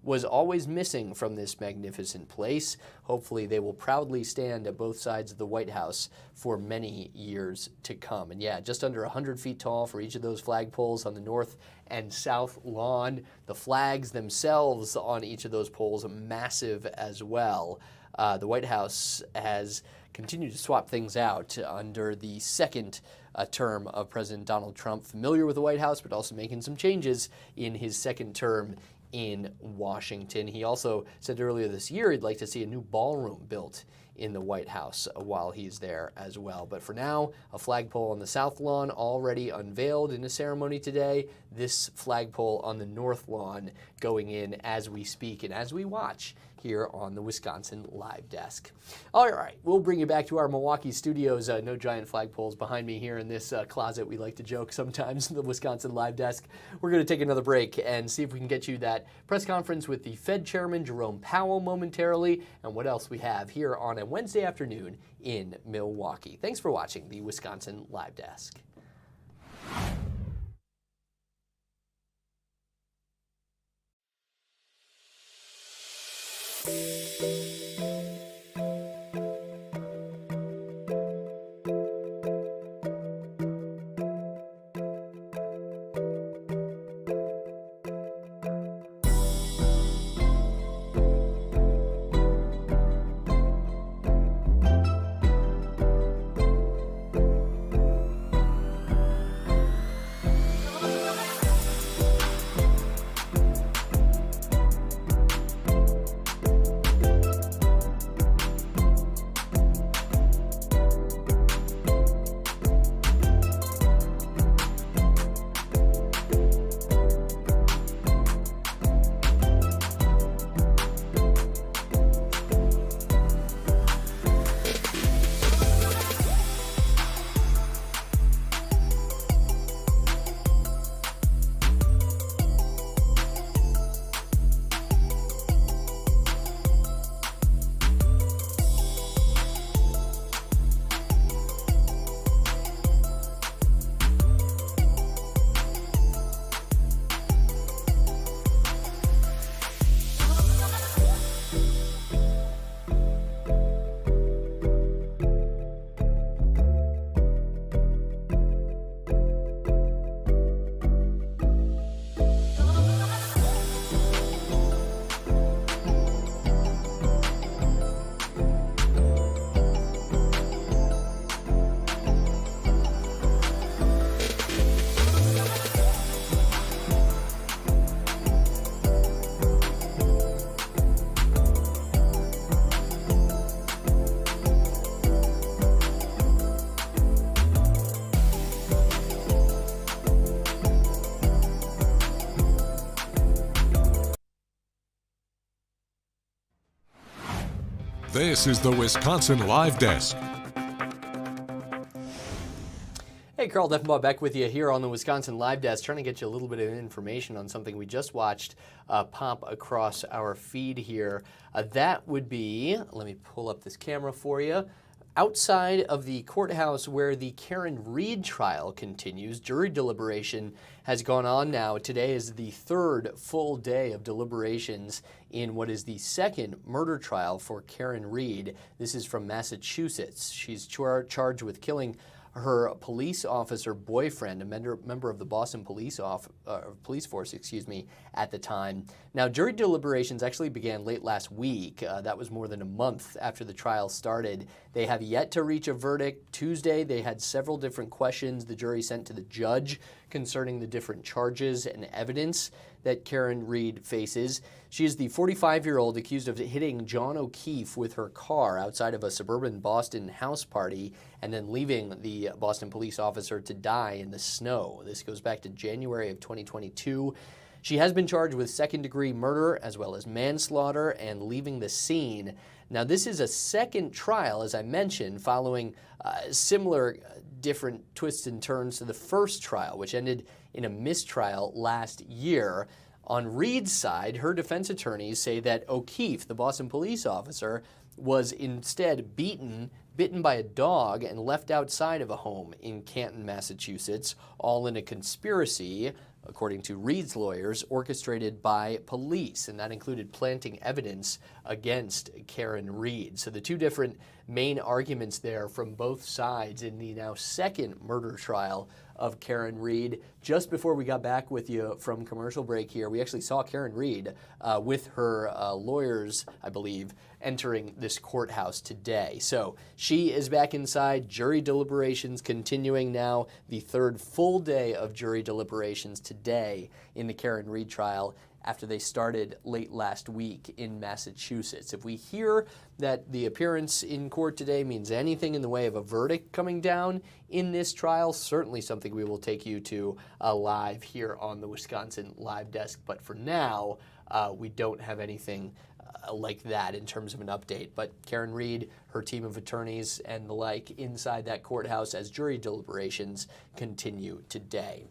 A: was always missing from this magnificent place. Hopefully they will proudly stand at both sides of the White House for many years to come." And yeah, just under 100 feet tall for each of those flagpoles on the north and south lawn. The flags themselves on each of those poles are massive as well. The White House has continued to swap things out under the second term of President Donald Trump, familiar with the White House, but also making some changes in his second term in Washington. He also said earlier this year he'd like to see a new ballroom built in the White House while he's there as well. But for now, a flagpole on the South Lawn already unveiled in a ceremony today. This flagpole on the North Lawn going in as we speak and as we watch here on the Wisconsin Live Desk. All right, we'll bring you back to our Milwaukee studios. No giant flagpoles behind me here in this closet. We like to joke sometimes, the Wisconsin Live Desk. We're going to take another break and see if we can get you that press conference with the Fed Chairman Jerome Powell momentarily, and what else we have here on a Wednesday afternoon in Milwaukee. Thanks for watching the Wisconsin Live Desk.
J: This is the Wisconsin Live Desk.
A: Hey, Carl Deffenbaugh back with you here on the Wisconsin Live Desk, trying to get you a little bit of information on something we just watched pop across our feed here. That would be, let me pull up this camera for you, outside of the courthouse where the Karen Reed trial continues. Jury deliberation has gone on now. Today is the third full day of deliberations in what is the second murder trial for Karen Reed. This is from Massachusetts. She's charged with killing her police officer boyfriend, a member of the Boston police force, at the time. Now, jury deliberations actually began late last week. That was more than a month after the trial started. They have yet to reach a verdict. Tuesday, they had several different questions the jury sent to the judge concerning the different charges and evidence that Karen Reed faces. She is the 45-year-old accused of hitting John O'Keefe with her car outside of a suburban Boston house party and then leaving the Boston police officer to die in the snow. This goes back to January of 2022. She has been charged with second-degree murder as well as manslaughter and leaving the scene. Now, this is a second trial, as I mentioned, following similar different twists and turns to the first trial, which ended in a mistrial last year. On Reed's side, her defense attorneys say that O'Keefe, the Boston police officer, was instead bitten by a dog and left outside of a home in Canton, Massachusetts, all in a conspiracy, according to Reed's lawyers, orchestrated by police, and that included planting evidence against Karen Reed. So the two different main arguments there from both sides in the now second murder trial of Karen Reed. Just before we got back with you from commercial break here, we actually saw Karen Reed with her lawyers, I believe, entering this courthouse today. So she is back inside. Jury deliberations continuing now. The third full day of jury deliberations today in the Karen Reed trial after they started late last week in Massachusetts. If we hear that the appearance in court today means anything in the way of a verdict coming down in this trial, certainly something we will take you to live here on the Wisconsin Live Desk. But for now, we don't have anything like that in terms of an update. But Karen Reed, her team of attorneys and the like inside that courthouse as jury deliberations continue today.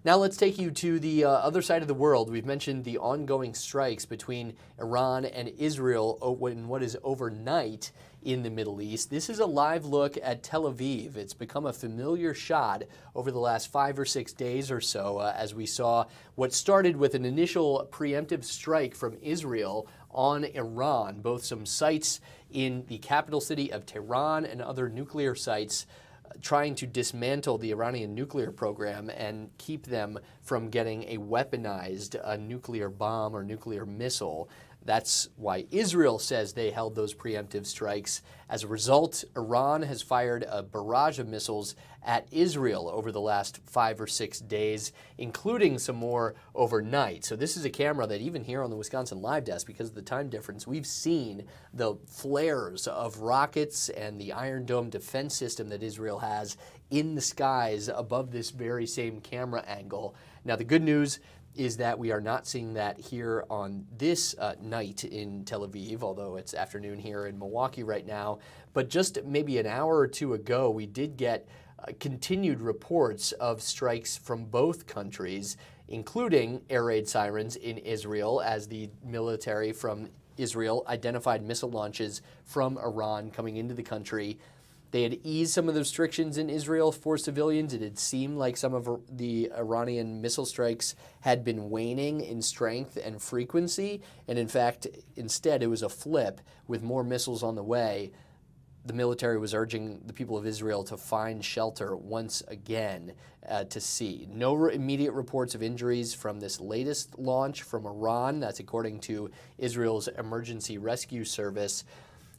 A: Now let's take you to the other side of the world. We've mentioned the ongoing strikes between Iran and Israel in what is overnight in the Middle East. This is a live look at Tel Aviv. It's become a familiar shot over the last 5 or 6 days or so as we saw what started with an initial preemptive strike from Israel on Iran, both some sites in the capital city of Tehran and other nuclear sites trying to dismantle the Iranian nuclear program and keep them from getting a weaponized nuclear bomb or nuclear missile. That's why Israel says they held those preemptive strikes. As a result, Iran has fired a barrage of missiles at Israel over the last 5 or 6 days, including some more overnight. So this is a camera that even here on the Wisconsin Live Desk, because of the time difference, we've seen the flares of rockets and the Iron Dome defense system that Israel has in the skies above this very same camera angle. Now, the good news is that we are not seeing that here on this night in Tel Aviv, although it's afternoon here in Milwaukee right now. But just maybe an hour or two ago, we did get continued reports of strikes from both countries, including air raid sirens in Israel, as the military from Israel identified missile launches from Iran coming into the country. They had eased some of the restrictions in Israel for civilians. It had seemed like some of the Iranian missile strikes had been waning in strength and frequency. And in fact, instead, it was a flip with more missiles on the way. The military was urging the people of Israel to find shelter once again to see. No immediate reports of injuries from this latest launch from Iran. That's according to Israel's Emergency Rescue Service.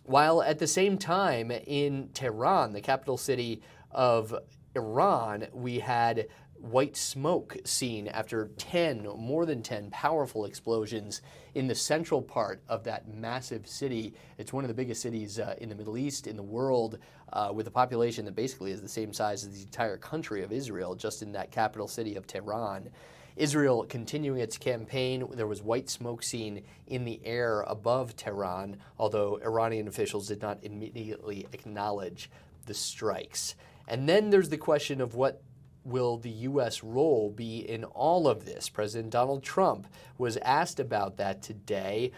A: While at the same time in Tehran, the capital city of Iran, we had white smoke seen after more than 10 powerful explosions in the central part of that massive city. It's one of the biggest cities in the Middle East, in the world, with a population that basically is the same size as the entire country of Israel, just in that capital city of Tehran. Israel continuing its campaign. There was white smoke seen in the air above Tehran, although Iranian officials did not immediately acknowledge the strikes. And then there's the question of what will the U.S. role be in all of this? President Donald Trump was asked about that today.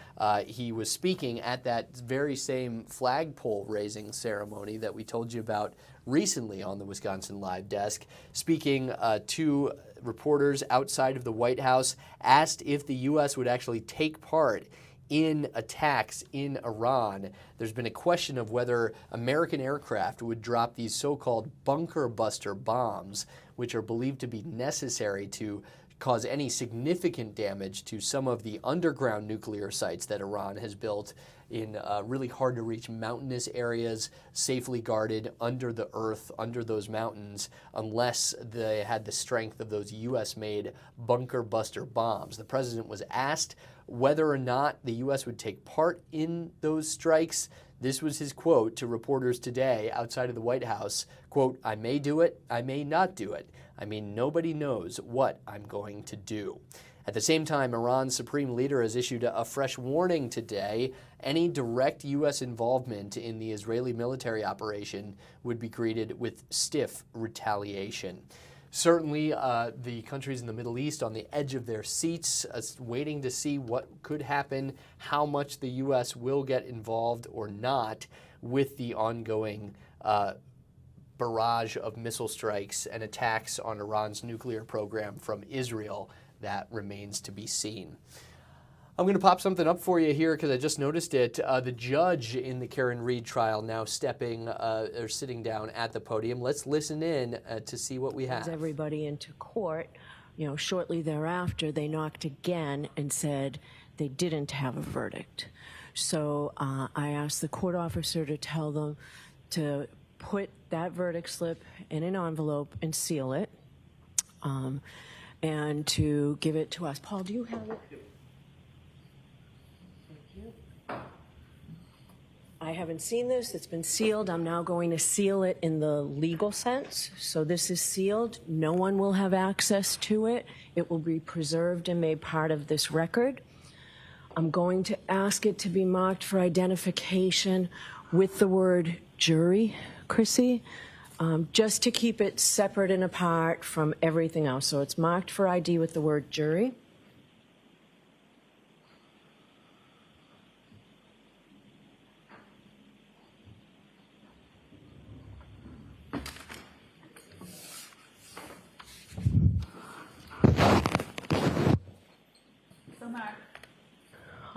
A: He was speaking at that very same flagpole raising ceremony that we told you about recently on the Wisconsin Live Desk, speaking to reporters outside of the White House, asked if the U.S. would actually take part in attacks in Iran. There's been a question of whether American aircraft would drop these so-called bunker buster bombs, which are believed to be necessary to cause any significant damage to some of the underground nuclear sites that Iran has built in really hard-to-reach mountainous areas, safely guarded under the earth, under those mountains, unless they had the strength of those U.S.-made bunker buster bombs. The president was asked whether or not the U.S. would take part in those strikes. This was his quote to reporters today outside of the White House. Quote, "I may do it, I may not do it. I mean, nobody knows what I'm going to do." At the same time, Iran's supreme leader has issued a fresh warning today. Any direct U.S. involvement in the Israeli military operation would be greeted with stiff retaliation. Certainly, the countries in the Middle East on the edge of their seats, waiting to see what could happen, how much the U.S. will get involved or not with the ongoing barrage of missile strikes and attacks on Iran's nuclear program from Israel. That remains to be seen. I'm going to pop something up for you here because I just noticed it. The judge in the Karen Read trial now sitting down at the podium. Let's listen in to see what we have.
L: Everybody into court. You know, shortly thereafter, they knocked again and said they didn't have a verdict. So I asked the court officer to tell them to put that verdict slip in an envelope and seal it, and to give it to us. Paul, do you have it? I haven't seen this. It's been sealed. I'm now going to seal it in the legal sense. So this is sealed. No one will have access to it. It will be preserved and made part of this record. I'm going to ask it to be marked for identification with the word jury, Chrissy, just to keep it separate and apart from everything else. So it's marked for ID with the word jury.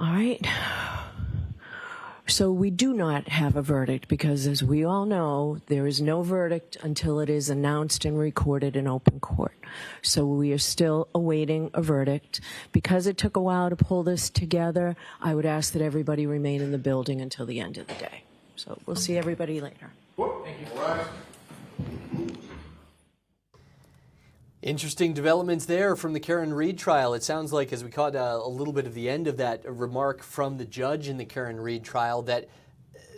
L: All right. So we do not have a verdict because, as we all know, there is no verdict until it is announced and recorded in open court. So we are still awaiting a verdict. Because it took a while to pull this together, I would ask that everybody remain in the building until the end of the day. So we'll see everybody later.
C: Thank you.
A: Interesting developments there from the Karen Read trial. It sounds like, as we caught a little bit of the end of that remark from the judge in the Karen Read trial, that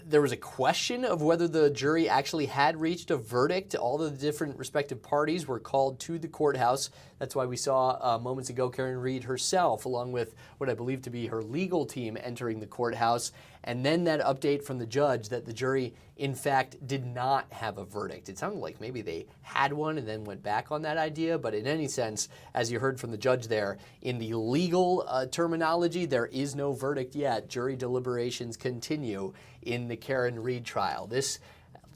A: there was a question of whether the jury actually had reached a verdict. All of the different respective parties were called to the courthouse. That's why we saw moments ago Karen Read herself, along with what I believe to be her legal team, entering the courthouse. And then that update from the judge that the jury, in fact, did not have a verdict. It sounded like maybe they had one and then went back on that idea. But in any sense, as you heard from the judge there, in the legal terminology, there is no verdict yet. Jury deliberations continue in the Karen Read trial. This,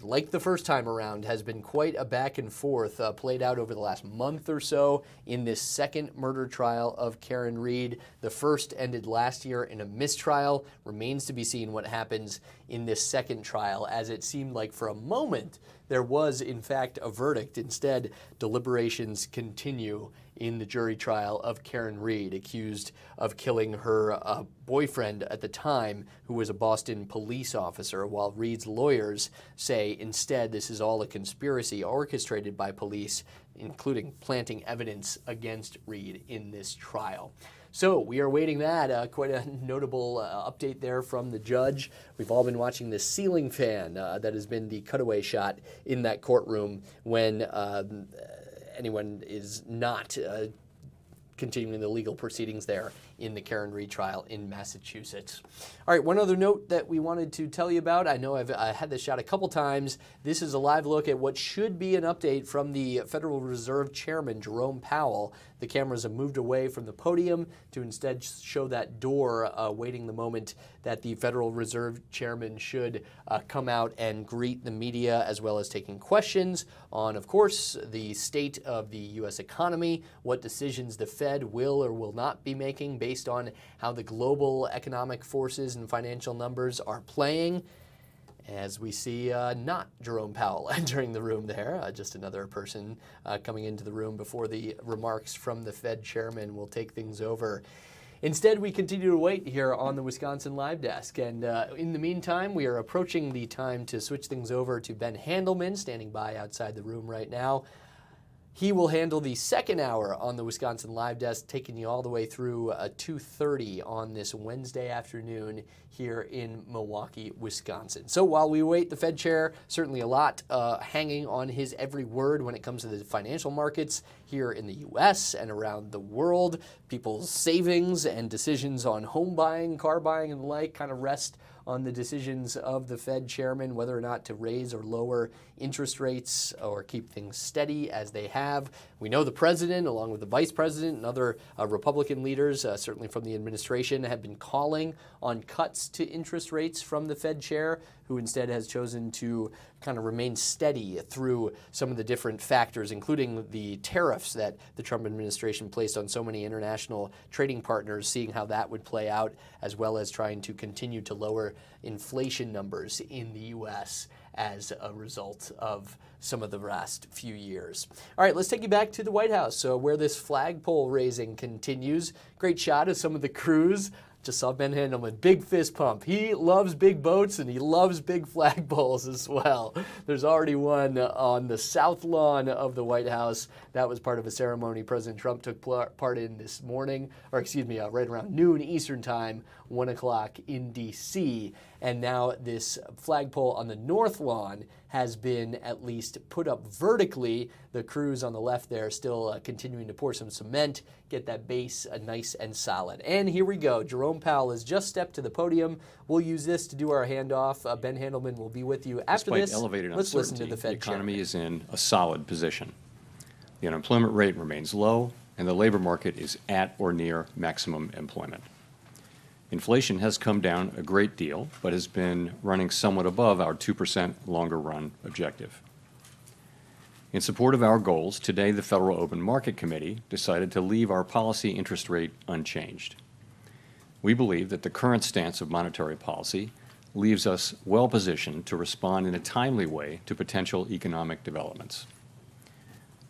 A: like the first time around, has been quite a back and forth played out over the last month or so in this second murder trial of Karen Read. The first ended last year in a mistrial. Remains to be seen what happens in this second trial, as it seemed like for a moment there was, in fact, a verdict. Instead, deliberations continue in the jury trial of Karen Read, accused of killing her boyfriend at the time, who was a Boston police officer, while Read's lawyers say instead this is all a conspiracy orchestrated by police, including planting evidence against Read in this trial. So we are waiting that. Quite a notable update there from the judge. We've all been watching this ceiling fan that has been the cutaway shot in that courtroom when anyone is not continuing the legal proceedings there in the Karen Reed trial in Massachusetts. All right, one other note that we wanted to tell you about. I know I've had this shot a couple times. This is a live look at what should be an update from the Federal Reserve Chairman, Jerome Powell. The cameras have moved away from the podium to instead show that door waiting the moment that the Federal Reserve Chairman should come out and greet the media, as well as taking questions on, of course, the state of the U.S. economy, what decisions the Fed will or will not be making based on how the global economic forces and financial numbers are playing. As we see not Jerome Powell entering the room there, just another person coming into the room before the remarks from the Fed chairman will take things over. Instead, we continue to wait here on the Wisconsin Live Desk. And in the meantime, we are approaching the time to switch things over to Ben Handelman, standing by outside the room right now. He will handle the second hour on the Wisconsin Live Desk, taking you all the way through 2:30 on this Wednesday afternoon here in Milwaukee, Wisconsin. So while we wait, the Fed chair, certainly a lot hanging on his every word when it comes to the financial markets here in the U.S. and around the world. People's savings and decisions on home buying, car buying, and the like kind of rest on the decisions of the Fed chairman, whether or not to raise or lower interest rates or keep things steady as they have. We know the president, along with the vice president and other Republican leaders, certainly from the administration, have been calling on cuts to interest rates from the Fed chair, who instead has chosen to kind of remain steady through some of the different factors, including the tariffs that the Trump administration placed on so many international trading partners, seeing how that would play out, as well as trying to continue to lower inflation numbers in the U.S. as a result of some of the last few years. All right, let's take you back to the White House, where this flagpole raising continues. Great shot of some of the crews. Just saw Ben Handelman, big fist pump. He loves big boats and he loves big flagpoles as well. There's already one on the south lawn of the White House. That was part of a ceremony President Trump took part in this morning, or excuse me, right around noon Eastern time, 1 o'clock in D.C. And now this flagpole on the north lawn has been at least put up vertically. The crews on the left there still continuing to pour some cement, get that base nice and solid. And here we go. Jerome Powell has just stepped to the podium. We'll use this to do our handoff. Ben Handelman will be with you after
M: Despite
A: this.
M: Elevated
A: Let's listen to the Fed
M: the economy
A: chairman.
M: is in a solid position. The unemployment rate remains low, and the labor market is at or near maximum employment. Inflation has come down a great deal, but has been running somewhat above our 2% longer run objective. In support of our goals, today the Federal Open Market Committee decided to leave our policy interest rate unchanged. We believe that the current stance of monetary policy leaves us well positioned to respond in a timely way to potential economic developments.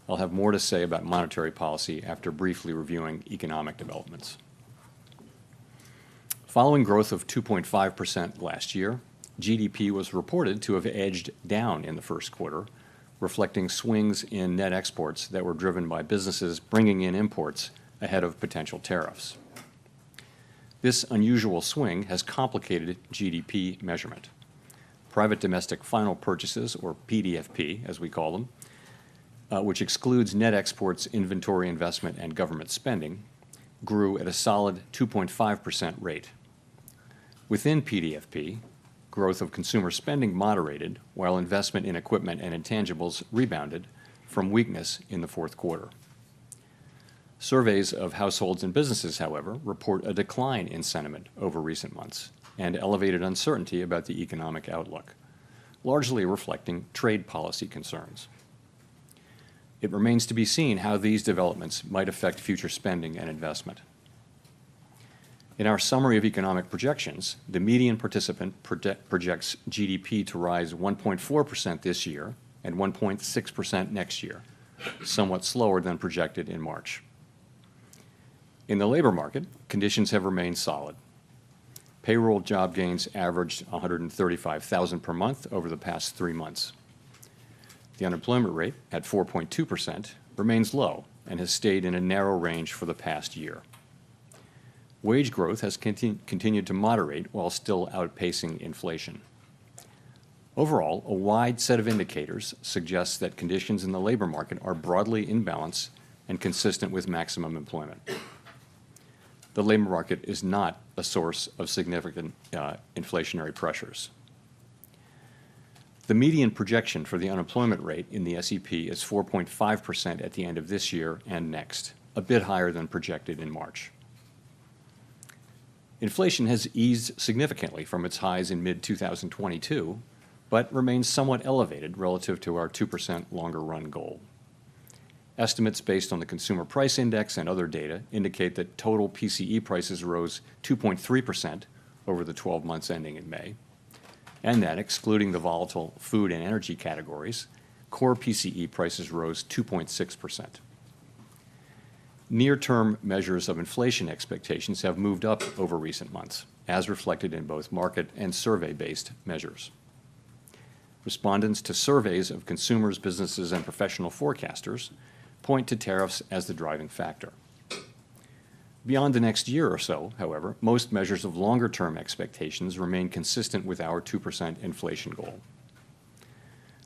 M: I'll have more to say about monetary policy after briefly reviewing economic developments. Following growth of 2.5% last year, GDP was reported to have edged down in the first quarter, reflecting swings in net exports that were driven by businesses bringing in imports ahead of potential tariffs. This unusual swing has complicated GDP measurement. Private domestic final purchases, or PDFP as we call them, which excludes net exports, inventory investment, and government spending, grew at a solid 2.5% rate. Within PDFP, growth of consumer spending moderated, while investment in equipment and intangibles rebounded from weakness in the fourth quarter. Surveys of households and businesses, however, report a decline in sentiment over recent months and elevated uncertainty about the economic outlook, largely reflecting trade policy concerns. It remains to be seen how these developments might affect future spending and investment. In our summary of economic projections, the median participant projects GDP to rise 1.4% this year and 1.6% next year, somewhat slower than projected in March. In the labor market, conditions have remained solid. Payroll job gains averaged 135,000 per month over the past 3 months. The unemployment rate, at 4.2%, remains low and has stayed in a narrow range for the past year. Wage growth has continued to moderate while still outpacing inflation. Overall, a wide set of indicators suggests that conditions in the labor market are broadly in balance and consistent with maximum employment. The labor market is not a source of significant inflationary pressures. The median projection for the unemployment rate in the SEP is 4.5% at the end of this year and next, a bit higher than projected in March. Inflation has eased significantly from its highs in mid-2022, but remains somewhat elevated relative to our 2% longer-run goal. Estimates based on the Consumer Price Index and other data indicate that total PCE prices rose 2.3% over the 12 months ending in May, and that, excluding the volatile food and energy categories, core PCE prices rose 2.6%. Near-term measures of inflation expectations have moved up over recent months, as reflected in both market and survey-based measures. Respondents to surveys of consumers, businesses, and professional forecasters point to tariffs as the driving factor. Beyond the next year or so, however, most measures of longer-term expectations remain consistent with our 2% inflation goal.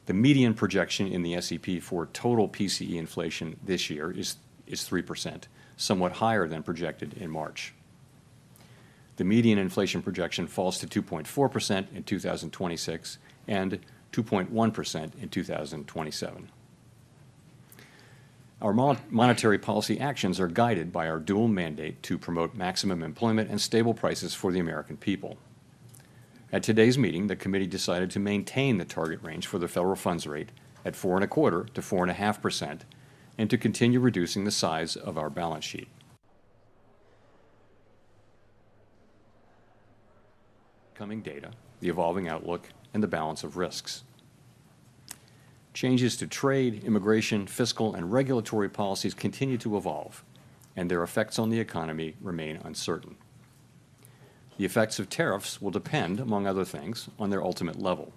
M: The median projection in the SEP for total PCE inflation this year is 3%, somewhat higher than projected in March. The median inflation projection falls to 2.4% in 2026 and 2.1% in 2027. Our monetary policy actions are guided by our dual mandate to promote maximum employment and stable prices for the American people. At today's meeting, the committee decided to maintain the target range for the federal funds rate at 4.25% to 4.5% and to continue reducing the size of our balance sheet. Coming data, the evolving outlook, and the balance of risks. Changes to trade, immigration, fiscal, and regulatory policies continue to evolve, and their effects on the economy remain uncertain. The effects of tariffs will depend, among other things, on their ultimate level.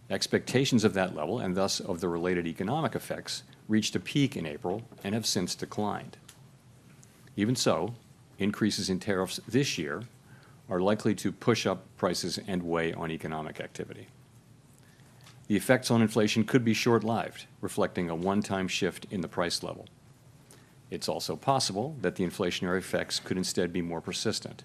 M: Expectations of that level, and thus of the related economic effects, reached a peak in April and have since declined. Even so, increases in tariffs this year are likely to push up prices and weigh on economic activity. The effects on inflation could be short-lived, reflecting a one-time shift in the price level. It's also possible that the inflationary effects could instead be more persistent.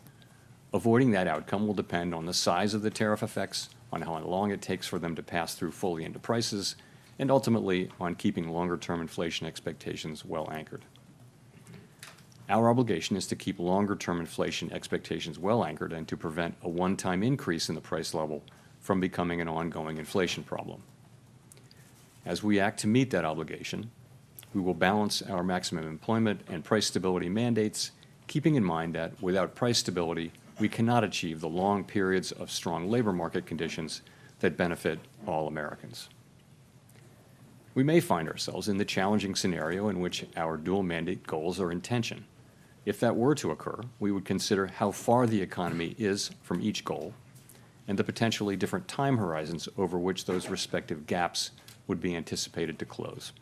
M: Avoiding that outcome will depend on the size of the tariff effects, on how long it takes for them to pass through fully into prices, and ultimately on keeping longer-term inflation expectations well anchored. Our obligation is to keep longer-term inflation expectations well anchored and to prevent a one-time increase in the price level from becoming an ongoing inflation problem. As we act to meet that obligation, we will balance our maximum employment and price stability mandates, keeping in mind that without price stability, we cannot achieve the long periods of strong labor market conditions that benefit all Americans. We may find ourselves in the challenging scenario in which our dual mandate goals are in tension. If that were to occur, we would consider how far the economy is from each goal and the potentially different time horizons over which those respective gaps would be anticipated to close.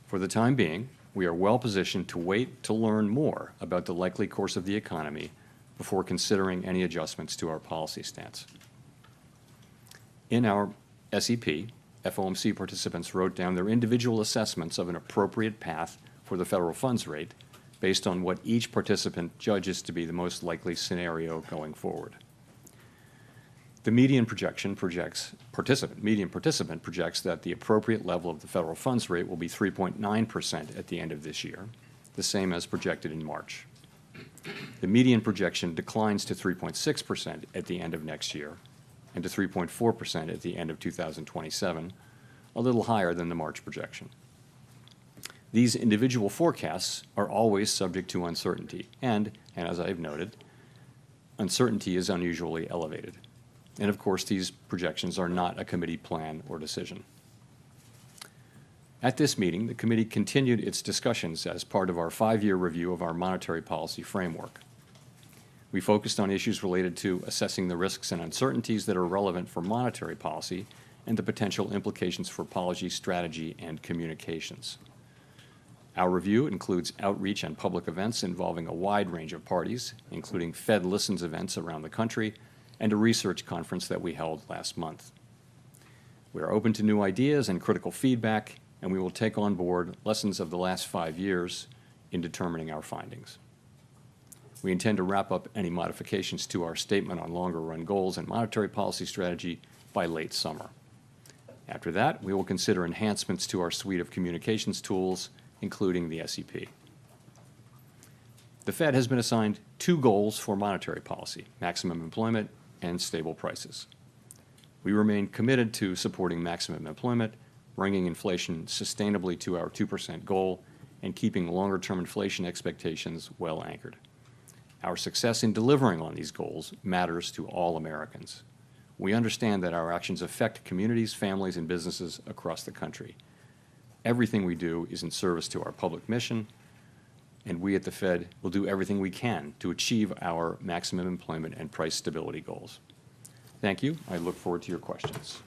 M: For the time being, we are well positioned to wait to learn more about the likely course of the economy before considering any adjustments to our policy stance. In our SEP, FOMC participants wrote down their individual assessments of an appropriate path for the federal funds rate based on what each participant judges to be the most likely scenario going forward. The median participant projects that the appropriate level of the federal funds rate will be 3.9% at the end of this year, the same as projected in March. The median projection declines to 3.6% at the end of next year and to 3.4% at the end of 2027, a little higher than the March projection. These individual forecasts are always subject to uncertainty, and as I've noted, uncertainty is unusually elevated. And of course, these projections are not a committee plan or decision. At this meeting, the committee continued its discussions as part of our 5-year review of our monetary policy framework. We focused on issues related to assessing the risks and uncertainties that are relevant for monetary policy and the potential implications for policy strategy and communications. Our review includes outreach and public events involving a wide range of parties, including Fed Listens events around the country and a research conference that we held last month. We are open to new ideas and critical feedback and we will take on board lessons of the last 5 years in determining our findings. We intend to wrap up any modifications to our statement on longer-run goals and monetary policy strategy by late summer. After that, we will consider enhancements to our suite of communications tools, including the SEP. The Fed has been assigned 2 goals for monetary policy: maximum employment and stable prices. We remain committed to supporting maximum employment, bringing inflation sustainably to our 2% goal, and keeping longer-term inflation expectations well anchored. Our success in delivering on these goals matters to all Americans. We understand that our actions affect communities, families, and businesses across the country. Everything we do is in service to our public mission, and we at the Fed will do everything we can to achieve our maximum employment and price stability goals. Thank you. I look forward to your questions.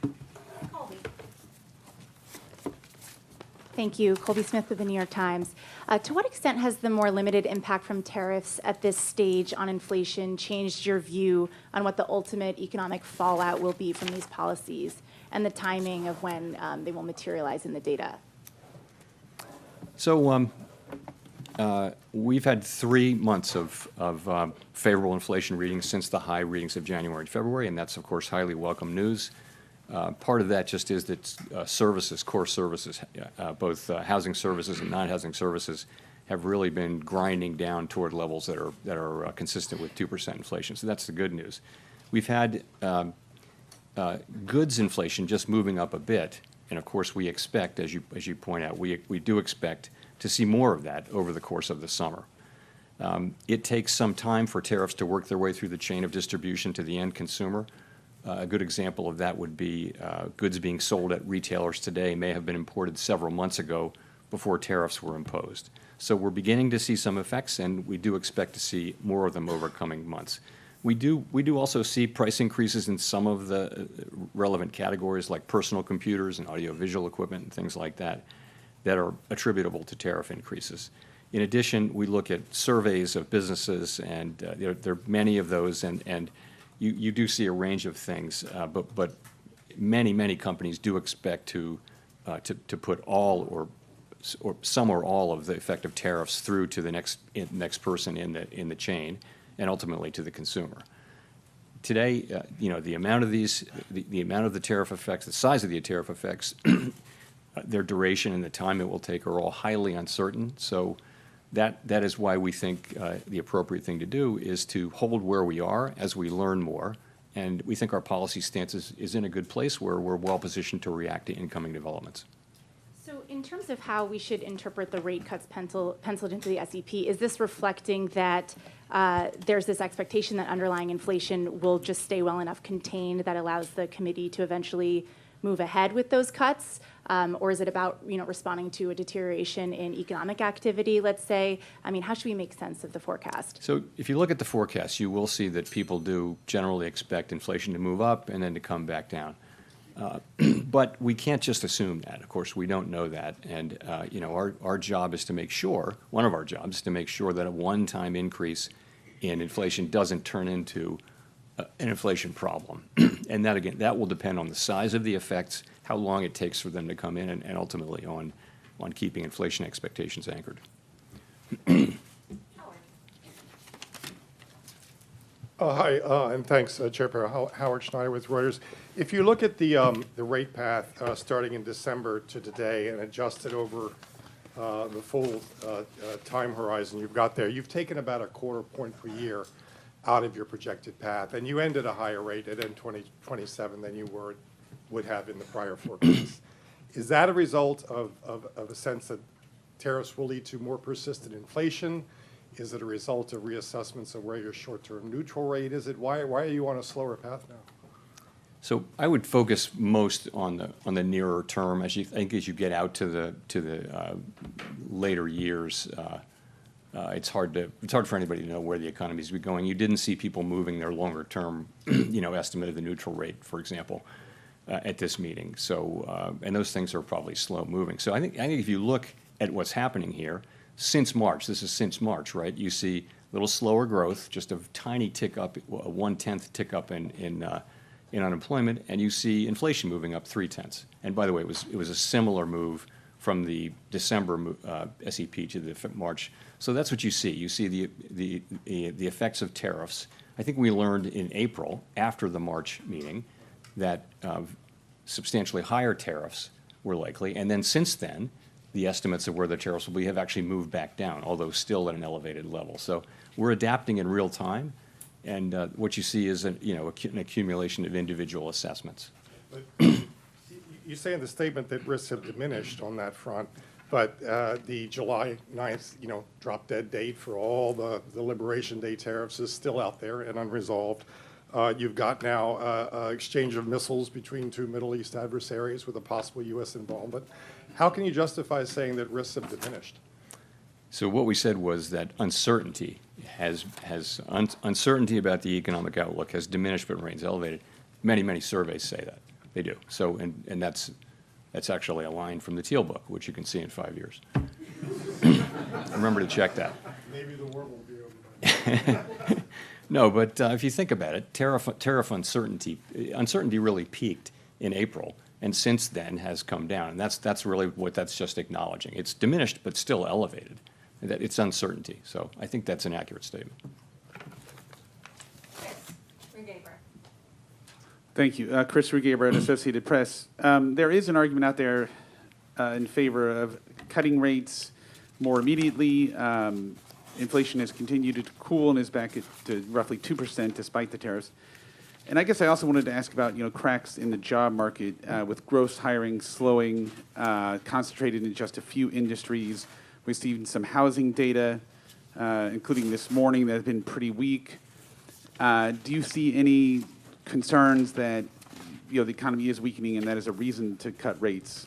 N: Thank you. Colby Smith with the New York Times. To what extent has the more limited impact from tariffs at this stage on inflation changed your view on what the ultimate economic fallout will be from these policies and the timing of when they will materialize in the data?
M: So we've had 3 months of favorable inflation readings since the high readings of January and February, and that's, of course, highly welcome news. Part of that just is that services, core services, both housing services and non-housing services, have really been grinding down toward levels that are consistent with 2% inflation. So that's the good news. We've had goods inflation just moving up a bit, and of course we expect, as you point out, we do expect to see more of that over the course of the summer. It takes some time for tariffs to work their way through the chain of distribution to the end consumer. A good example of that would be goods being sold at retailers today may have been imported several months ago before tariffs were imposed. So we're beginning to see some effects, and we do expect to see more of them over coming months. We do also see price increases in some of the relevant categories like personal computers and audiovisual equipment and things like that that are attributable to tariff increases. In addition, we look at surveys of businesses, and there are many of those, and you do see a range of things, but many companies do expect to put all or some or all of the effective tariffs through to the next person in the chain, and ultimately to the consumer. Today, the amount of the amount of the tariff effects, the size of the tariff effects, their duration and the time it will take are all highly uncertain. So that is why we think the appropriate thing to do is to hold where we are as we learn more, and we think our policy stance is in a good place where we're well positioned to react to incoming developments.
N: So in terms of how we should interpret the rate cuts penciled into the SEP, is this reflecting that there's this expectation that underlying inflation will just stay well enough contained that allows the committee to eventually move ahead with those cuts? Or is it about responding to a deterioration in economic activity, let's say? I mean, how should we make sense of the forecast?
M: So if you look at the forecast, you will see that people do generally expect inflation to move up and then to come back down. But we can't just assume that. Of course, we don't know that. And our job is to make sure, one of our jobs is to make sure that a one-time increase in inflation doesn't turn into an inflation problem. And that, again, that will depend on the size of the effects, how long it takes for them to come in, and ultimately on keeping inflation expectations anchored.
C: Hi, and thanks, Chair Perry. Howard Schneider with Reuters. If you look at the rate path starting in December to today and adjusted over the full time horizon you've got there, you've taken about a quarter point per year out of your projected path, and you end at a higher rate at 2027 than you would have in the prior forecast. Is that a result of a sense that tariffs will lead to more persistent inflation? Is it a result of reassessments of where your short-term neutral rate is? Why are you on a slower path now?
M: So I would focus most on the nearer term. As you get out to the later years, it's hard for anybody to know where the economy is going. You didn't see people moving their longer term, estimate of the neutral rate, for example, at this meeting. So and those things are probably slow moving. So I think if you look at what's happening here since March, this is since March, right? You see a little slower growth, just a tiny tick up, a 1/10 tick up in unemployment, and you see inflation moving up 0.3. And by the way, it was a similar move from the December SEP to the March. So that's what you see. You see the effects of tariffs. I think we learned in April, after the March meeting, that substantially higher tariffs were likely. And then since then, the estimates of where the tariffs will be have actually moved back down, although still at an elevated level. So we're adapting in real time. And what you see is an accumulation of individual assessments.
C: You say in the statement that risks have diminished on that front, but the July 9th, drop-dead date for all the Liberation Day tariffs is still out there and unresolved. You've got now exchange of missiles between two Middle East adversaries with a possible U.S. involvement. How can you justify saying that risks have diminished?
M: So what we said was that uncertainty uncertainty about the economic outlook has diminished but remains elevated. Many surveys say that. They do. So, and that's actually a line from the Teal Book, which you can see in 5 years. Remember to check that.
C: Maybe the war will be over.
M: No, but if you think about it, tariff uncertainty really peaked in April, and since then has come down. And that's really what that's just acknowledging. It's diminished, but still elevated. That it's uncertainty. So I think that's an accurate statement.
O: Thank you. Chris Rugaber at Associated Press. There is an argument out there in favor of cutting rates more immediately. Inflation has continued to cool and is back to roughly 2% despite the tariffs. And I guess I also wanted to ask about cracks in the job market with gross hiring slowing, concentrated in just a few industries. We've seen some housing data, including this morning, that has been pretty weak. Do you see any concerns that the economy is weakening and that is a reason to cut rates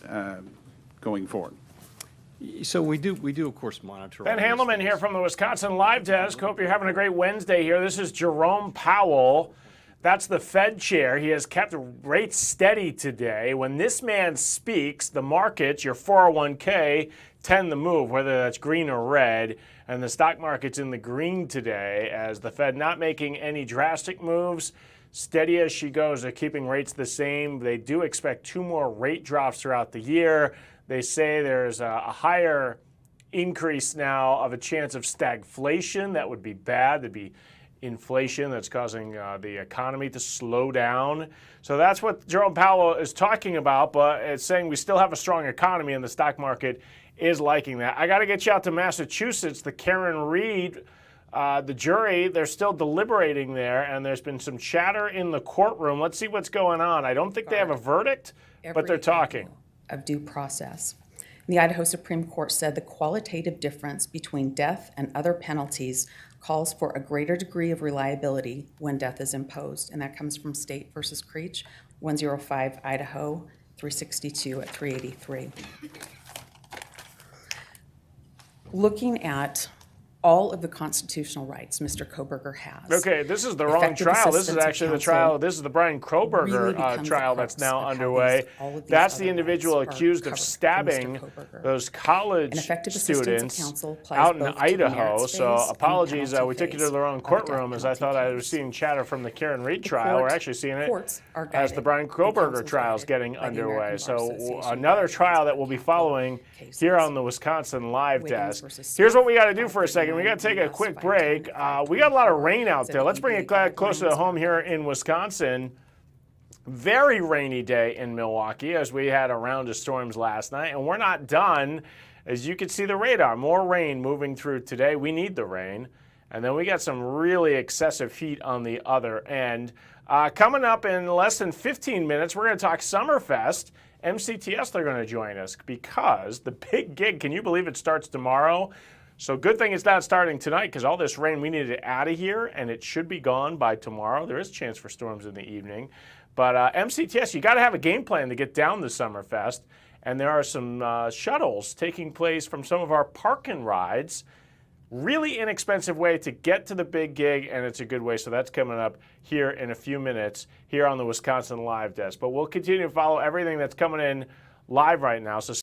O: going forward?
M: So we do of course monitor.
P: Ben Handelman here from the Wisconsin Live Desk. Hope you're having a great Wednesday here. This is Jerome Powell. That's the Fed chair. He has kept rates steady today. When this man speaks, the markets, your 401k, tend to move, whether that's green or red. And the stock market's in the green today as the Fed not making any drastic moves. Steady as she goes. They're keeping rates the same. They do expect 2 more rate drops throughout the year. They say there's a higher increase now of a chance of stagflation. That would be bad. There'd be inflation that's causing the economy to slow down. So that's what Jerome Powell is talking about, but it's saying we still have a strong economy and the stock market is liking that. I got to get you out to Massachusetts. The Karen Reed, the jury, they're still deliberating there, and there's been some chatter in the courtroom. Let's see what's going on. I don't think they have a verdict, but they're talking.
Q: Of due process. The Idaho Supreme Court said the qualitative difference between death and other penalties calls for a greater degree of reliability when death is imposed, and that comes from State versus Creech, 105 Idaho, 362 at 383. Looking at all of the constitutional rights Mr. Koberger has.
P: Okay, this is the wrong trial. This is actually the trial. This is the Brian Kroberger trial that's now underway. That's the individual accused of stabbing those college students out in Idaho. So apologies, we took you to the wrong courtroom as I thought I was seeing chatter from the Karen Reed trial. We're actually seeing it as the Brian Kroberger trial is getting underway. So another trial that we'll be following here on the Wisconsin Live Desk. Here's what we got to do for a second. We got to take a quick break. We got a lot of rain out there. Let's bring it closer to home here in Wisconsin. Very rainy day in Milwaukee as we had a round of storms last night, and we're not done. As you can see the radar, more rain moving through today. We need the rain. And then we got some really excessive heat on the other end. Coming up in less than 15 minutes, we're going to talk Summerfest. MCTS, they're going to join us because the big gig, can you believe it starts tomorrow? So good thing it's not starting tonight because all this rain, we need it out of here, and it should be gone by tomorrow. There is a chance for storms in the evening. But MCTS, you got to have a game plan to get down to Summerfest. And there are some shuttles taking place from some of our park and rides. Really inexpensive way to get to the big gig, and it's a good way. So that's coming up here in a few minutes here on the Wisconsin Live Desk. But we'll continue to follow everything that's coming in live right now. So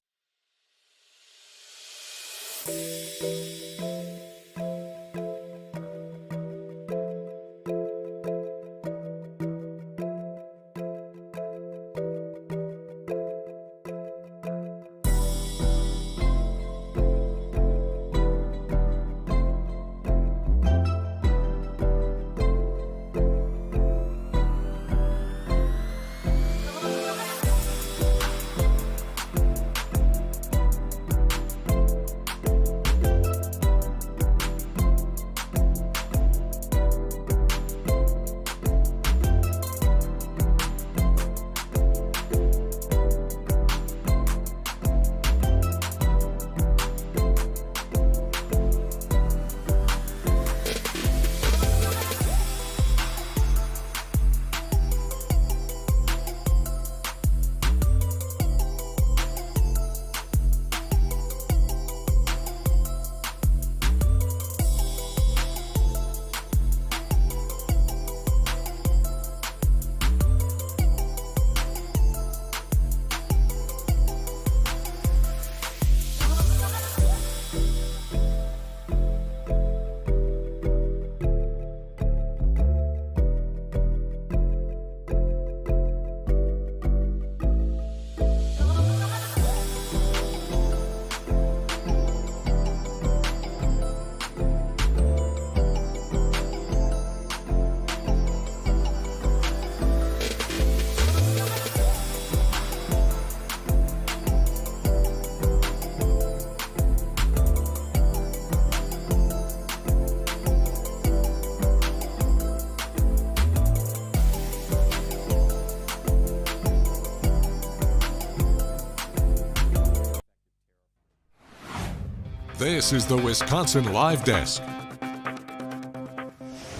J: This is the Wisconsin Live Desk.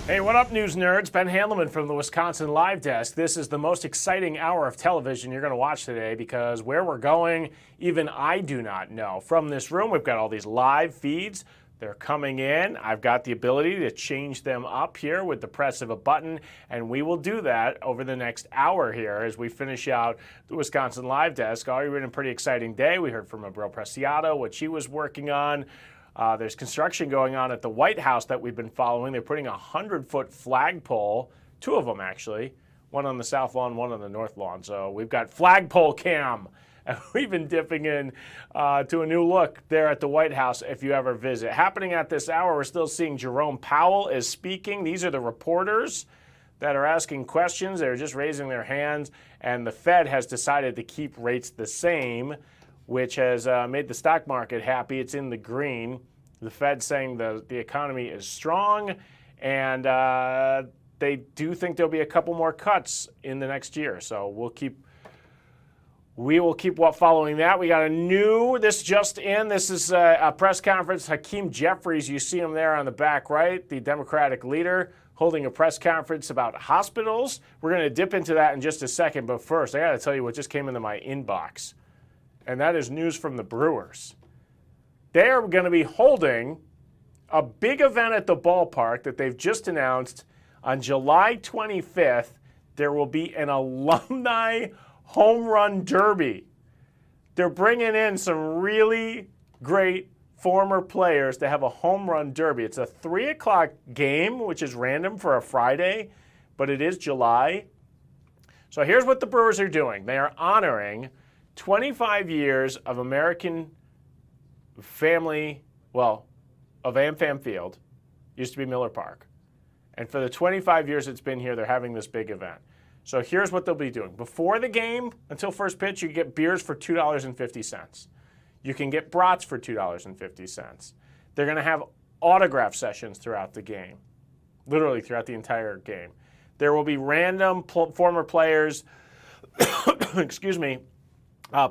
P: Hey, what up, news nerds? Ben Handelman from the Wisconsin Live Desk. This is the most exciting hour of television you're going to watch today because where we're going, even I do not know. From this room, we've got all these live feeds. They're coming in. I've got the ability to change them up here with the press of a button, and we will do that over the next hour here as we finish out the Wisconsin Live Desk. Already been a pretty exciting day. We heard from Abril Preciado, what she was working on. There's construction going on at the White House that we've been following. They're putting a 100-foot flagpole, two of them actually, one on the south lawn, one on the north lawn. So we've got flagpole cam. And we've been dipping in to a new look there at the White House if you ever visit. Happening at this hour, we're still seeing Jerome Powell is speaking. These are the reporters that are asking questions. They're just raising their hands. And the Fed has decided to keep rates the same, which has made the stock market happy. It's in the green. The Fed saying the economy is strong, and they do think there'll be a couple more cuts in the next year. So we will keep following that. We got this just in. This is a press conference. Hakeem Jeffries, you see him there on the back right, the Democratic leader, holding a press conference about hospitals. We're going to dip into that in just a second, but first, I got to tell you what just came into my inbox. And that is news from the Brewers. They are going to be holding a big event at the ballpark that they've just announced on July 25th. There will be an alumni home run derby. They're bringing in some really great former players to have a home run derby. It's a 3 o'clock game, which is random for a Friday, but it is July. So here's what the Brewers are doing. They are honoring 25 years of American family, of AmFam Field, used to be Miller Park. And for the 25 years it's been here, they're having this big event. So here's what they'll be doing. Before the game, until first pitch, you get beers for $2.50. You can get brats for $2.50. They're going to have autograph sessions throughout the game, literally throughout the entire game. There will be random former players,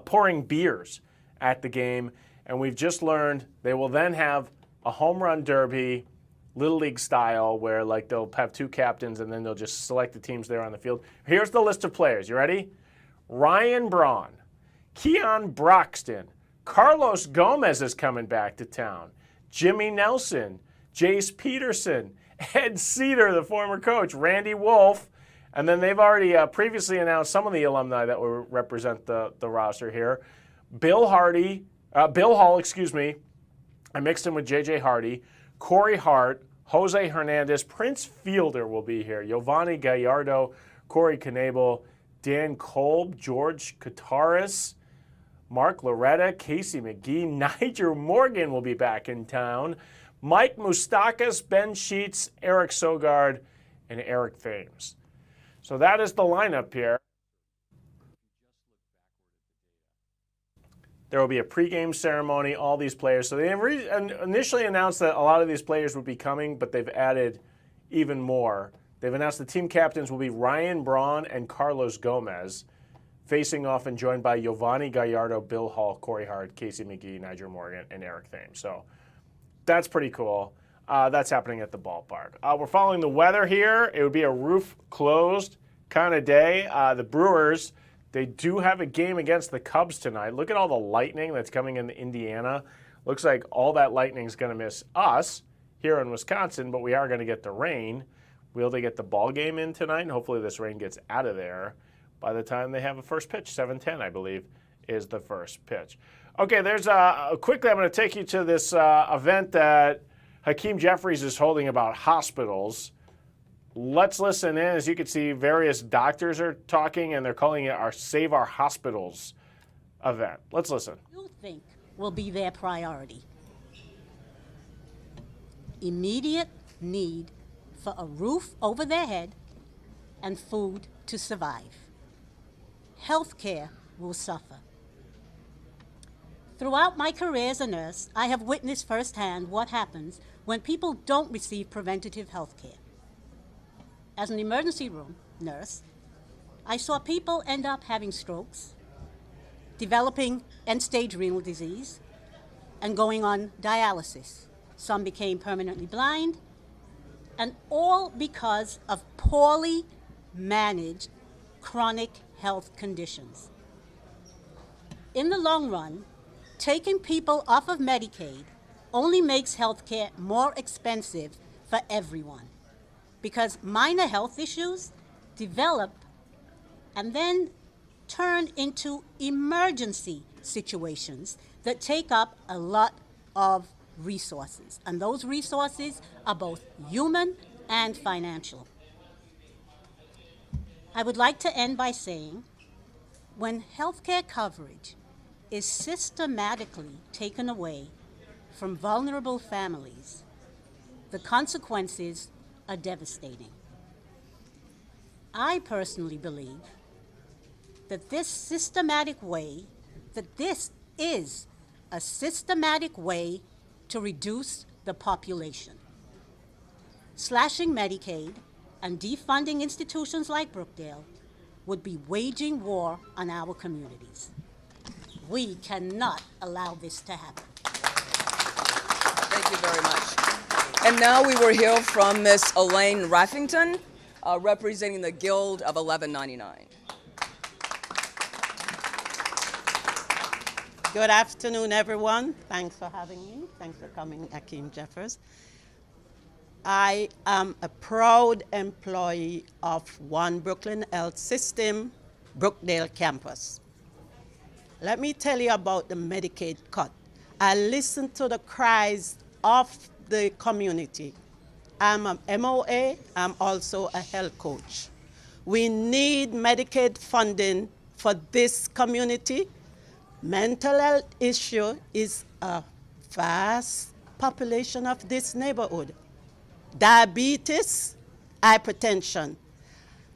P: pouring beers at the game. And we've just learned they will then have a home run derby, Little League style, where they'll have two captains and then they'll just select the teams there on the field. Here's the list of players. You ready? Ryan Braun, Keon Broxton, Carlos Gomez is coming back to town, Jimmy Nelson, Jace Peterson, Ed Cedar, the former coach, Randy Wolf, and then they've already previously announced some of the alumni that will represent the roster here. Bill Hall, I mixed him with J.J. Hardy. Corey Hart, Jose Hernandez, Prince Fielder will be here. Giovanni Gallardo, Corey Knebel, Dan Kolb, George Kataris, Mark Loretta, Casey McGee, Nigel Morgan will be back in town. Mike Moustakas, Ben Sheets, Eric Sogard, and Eric Thames. So that is the lineup here. There will be a pregame ceremony, all these players. So they initially announced that a lot of these players would be coming, but they've added even more. They've announced the team captains will be Ryan Braun and Carlos Gomez, facing off and joined by Giovanni Gallardo, Bill Hall, Corey Hart, Casey McGee, Nigel Morgan, and Eric Thames. So that's pretty cool. That's happening at the ballpark. We're following the weather here. It would be a roof-closed kind of day. The Brewers, they do have a game against the Cubs tonight. Look at all the lightning that's coming into Indiana. Looks like all that lightning is going to miss us here in Wisconsin, but we are going to get the rain. Will they get the ball game in tonight? And hopefully this rain gets out of there by the time they have a first pitch. 7:10, I believe, is the first pitch. Okay, quickly I'm going to take you to this event that Hakeem Jeffries is holding about hospitals. Let's listen in. As you can see, various doctors are talking, and they're calling it our Save Our Hospitals event. Let's listen.
R: You think will be their priority? Immediate need for a roof over their head and food to survive. Healthcare will suffer. Throughout my career as a nurse, I have witnessed firsthand what happens when people don't receive preventative health care. As an emergency room nurse, I saw people end up having strokes, developing end-stage renal disease, and going on dialysis. Some became permanently blind, and all because of poorly managed chronic health conditions. In the long run, taking people off of Medicaid only makes healthcare more expensive for everyone, because minor health issues develop and then turn into emergency situations that take up a lot of resources. And those resources are both human and financial. I would like to end by saying, when healthcare coverage is systematically taken away from vulnerable families, the consequences are devastating. I personally believe that this is a systematic way to reduce the population. Slashing Medicaid and defunding institutions like Brookdale would be waging war on our communities. We cannot allow this to happen.
S: Thank you very much. And now we will hear from Ms. Elaine Raffington, representing the Guild of 1199.
T: Good afternoon, everyone. Thanks for having me. Thanks for coming, Akeem Jeffers. I am a proud employee of One Brooklyn Health System, Brookdale campus. Let me tell you about the Medicaid cut. I listen to the cries of the community. I'm a MOA, I'm also a health coach. We need Medicaid funding for this community. Mental health issue is a vast population of this neighborhood. Diabetes, hypertension.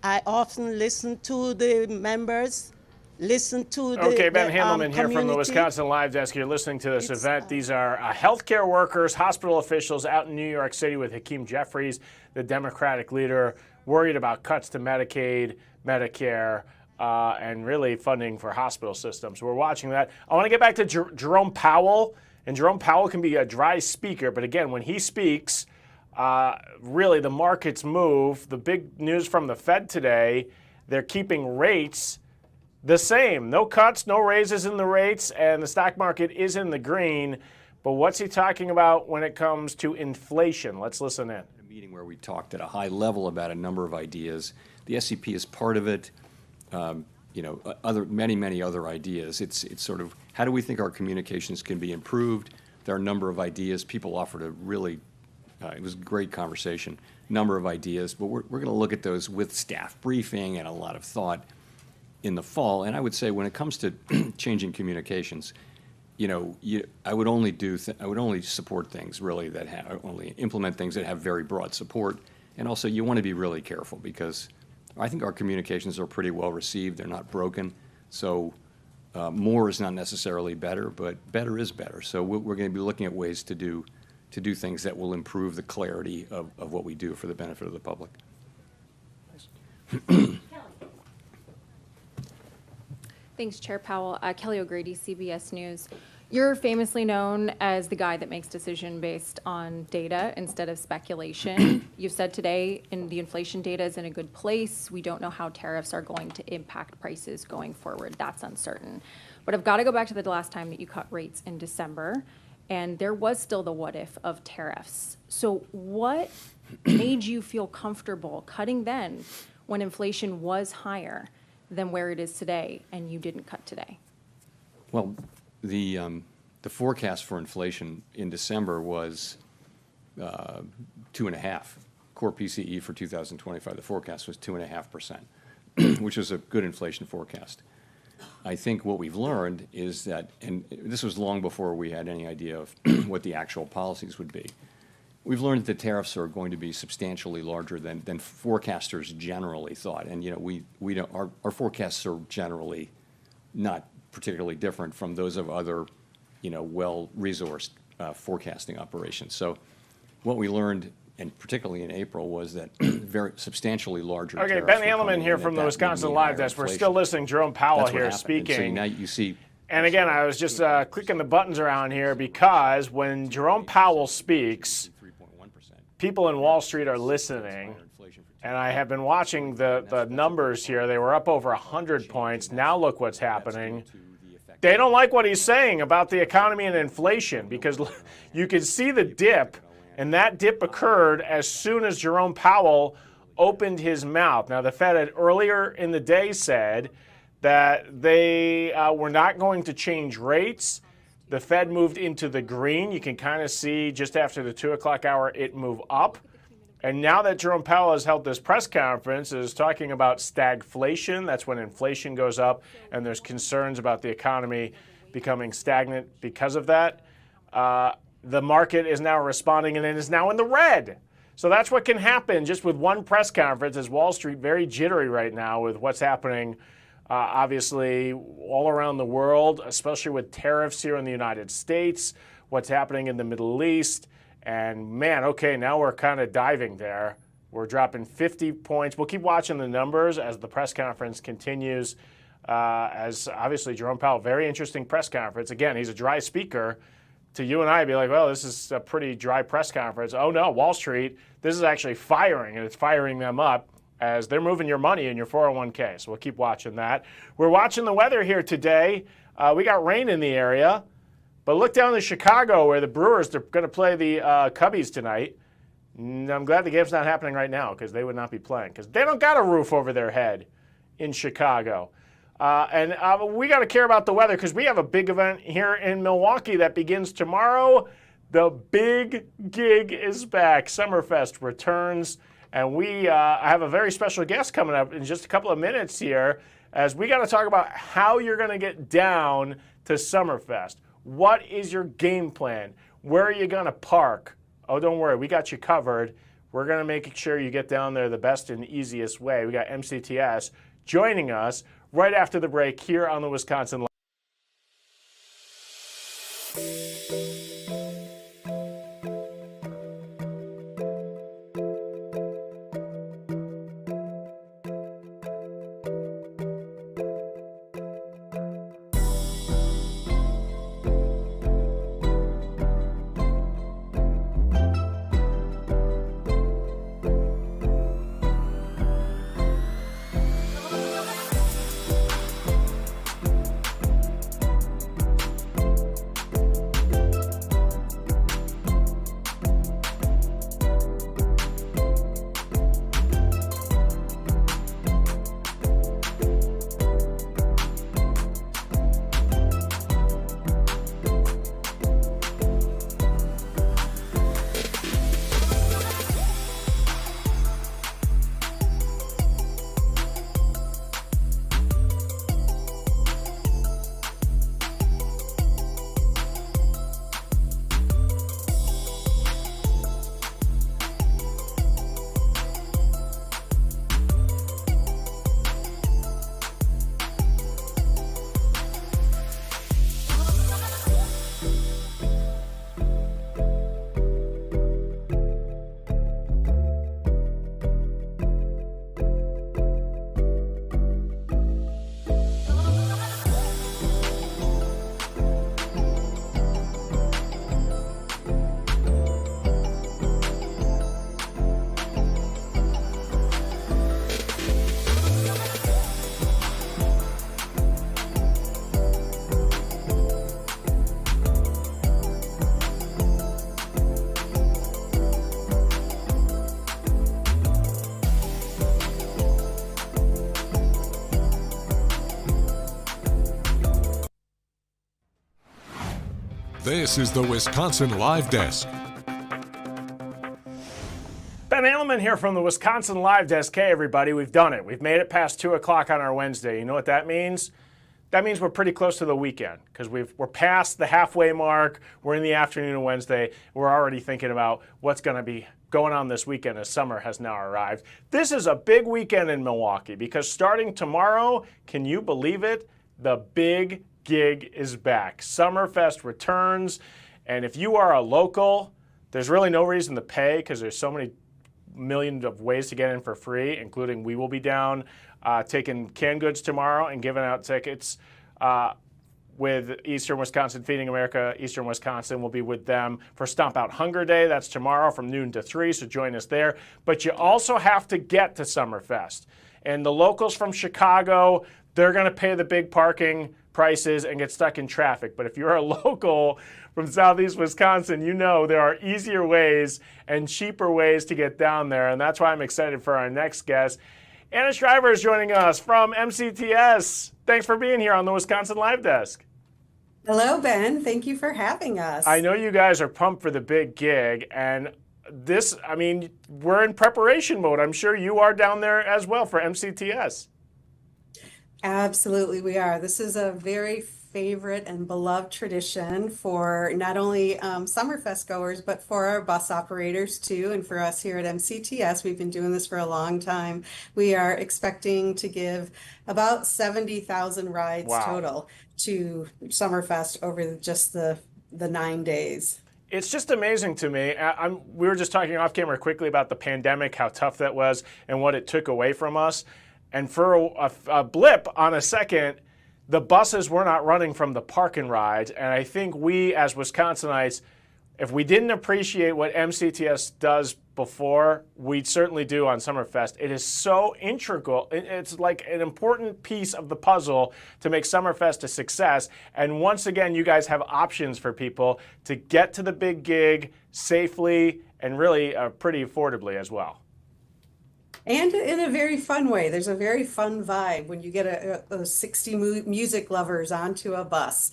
T: I often listen to the members, listen to the
P: Okay, Ben Handelman here from the
T: community.
P: Wisconsin Live Desk. You're listening to this event. These are healthcare workers, hospital officials out in New York City with Hakeem Jeffries, the Democratic leader, worried about cuts to Medicaid, Medicare, and really funding for hospital systems. We're watching that. I want to get back to Jerome Powell. And Jerome Powell can be a dry speaker, but again, when he speaks, really the markets move. The big news from the Fed today, they're keeping rates the same. No cuts, no raises in the rates, and the stock market is in the green. But what's he talking about when it comes to inflation? Let's listen in.
M: A meeting where we talked at a high level about a number of ideas. The SEP is part of it. Many other ideas. It's sort of, how do we think our communications can be improved? There are a number of ideas. People offered a really, it was a great conversation, number of ideas, but we're going to look at those with staff briefing and a lot of thought in the fall. And I would say when it comes to changing communications, I would only support things really that only implement things that have very broad support. And also you want to be really careful because I think our communications are pretty well received. They're not broken. So more is not necessarily better, but better is better. So we're going to be looking at ways to do things that will improve the clarity of what we do for the benefit of the public.
U: Thanks, Chair Powell. Kelly O'Grady, CBS News. You're famously known as the guy that makes decision based on data instead of speculation. You've said today the inflation data is in a good place. We don't know how tariffs are going to impact prices going forward. That's uncertain. But I've got to go back to the last time that you cut rates in December, and there was still the what if of tariffs. So what made you feel comfortable cutting then when inflation was higher than where it is today and you didn't cut today?
M: Well, the forecast for inflation in December was 2.5%. Core PCE for 2025, the forecast was 2.5%, which was a good inflation forecast. I think what we've learned is that, and this was long before we had any idea of what the actual policies would be, we've learned that the tariffs are going to be substantially larger than forecasters generally thought. And we don't, our forecasts are generally not particularly different from those of other, well-resourced forecasting operations. So what we learned, and particularly in April, was that very substantially larger
P: Okay,
M: tariffs
P: Ben
M: were
P: Handelman
M: coming
P: here
M: in,
P: from
M: that
P: the
M: would
P: Wisconsin
M: mean
P: Live
M: higher
P: Desk. We're
M: inflation.
P: still listening. Jerome Powell
M: That's what
P: here
M: happened. And so
P: speaking.
M: now you see,
P: And again, I was just clicking the buttons around here because when Jerome Powell speaks, people in Wall Street are listening. And I have been watching the numbers here. They were up over 100 points. Now look what's happening. They don't like what he's saying about the economy and inflation because you can see the dip, and that dip occurred as soon as Jerome Powell opened his mouth. Now, the Fed had earlier in the day said that they were not going to change rates. The Fed moved into the green. You can kind of see just after the 2 o'clock hour it move up. And now that Jerome Powell has held this press conference, is talking about stagflation. That's when inflation goes up and there's concerns about the economy becoming stagnant because of that. The market is now responding and it is now in the red. So that's what can happen just with one press conference. Is Wall Street very jittery right now with what's happening, obviously, all around the world, especially with tariffs here in the United States, what's happening in the Middle East. And man, okay, now we're kind of diving there. We're dropping 50 points. We'll keep watching the numbers as the press conference continues. As obviously Jerome Powell, very interesting press conference. Again, he's a dry speaker. To you and I, be like, well, this is a pretty dry press conference. Oh no, Wall Street, this is actually firing, and it's firing them up as they're moving your money in your 401k. So we'll keep watching that. We're watching the weather here today. We got rain in the area. But look down in Chicago where the Brewers, they're going to play the Cubbies tonight. And I'm glad the game's not happening right now because they would not be playing because they don't got a roof over their head in Chicago. And we got to care about the weather because we have a big event here in Milwaukee that begins tomorrow. The big gig is back. Summerfest returns. And we have a very special guest coming up in just a couple of minutes here as we got to talk about how you're going to get down to Summerfest. What is your game plan? Where are you going to park? Oh, don't worry. We got you covered. We're going to make sure you get down there the best and easiest way. We got MCTS joining us right after the break here on the Wisconsin Live.
J: This is the Wisconsin Live Desk.
P: Ben Edelman here from the Wisconsin Live Desk. Hey, everybody, we've done it. We've made it past 2 o'clock on our Wednesday. You know what that means? That means we're pretty close to the weekend because we're past the halfway mark. We're in the afternoon of Wednesday. We're already thinking about what's going to be going on this weekend as summer has now arrived. This is a big weekend in Milwaukee because starting tomorrow, can you believe it? The big gig is back. Summerfest returns. And if you are a local, there's really no reason to pay because there's so many millions of ways to get in for free, including we will be down taking canned goods tomorrow and giving out tickets. with Eastern Wisconsin Feeding America. Eastern Wisconsin will be with them for Stomp Out Hunger Day. That's tomorrow from noon to 3, so join us there. But you also have to get to Summerfest. And the locals from Chicago, they're going to pay the big parking prices and get stuck in traffic. But if you're a local from Southeast Wisconsin, you know there are easier ways and cheaper ways to get down there. And that's why I'm excited for our next guest. Anna Shriver is joining us from MCTS. Thanks for being here on the Wisconsin Live Desk.
D: Hello, Ben. Thank you for having us.
P: I know you guys are pumped for the big gig, and this, I mean, we're in preparation mode. I'm sure you are down there as well for MCTS.
D: Absolutely, we are. This is a very favorite and beloved tradition for not only Summerfest goers, but for our bus operators too. And for us here at MCTS, we've been doing this for a long time. We are expecting to give about 70,000 rides total to Summerfest over just the 9 days.
P: It's just amazing to me. We were just talking off camera quickly about the pandemic, how tough that was and what it took away from us. And for a blip on a second, the buses were not running from the park and rides. And I think we as Wisconsinites, if we didn't appreciate what MCTS does before, we certainly do on Summerfest. It is so integral. It's like an important piece of the puzzle to make Summerfest a success. And once again, you guys have options for people to get to the big gig safely and really pretty affordably as well.
D: And in a very fun way. There's a very fun vibe when you get those 60 music lovers onto a bus.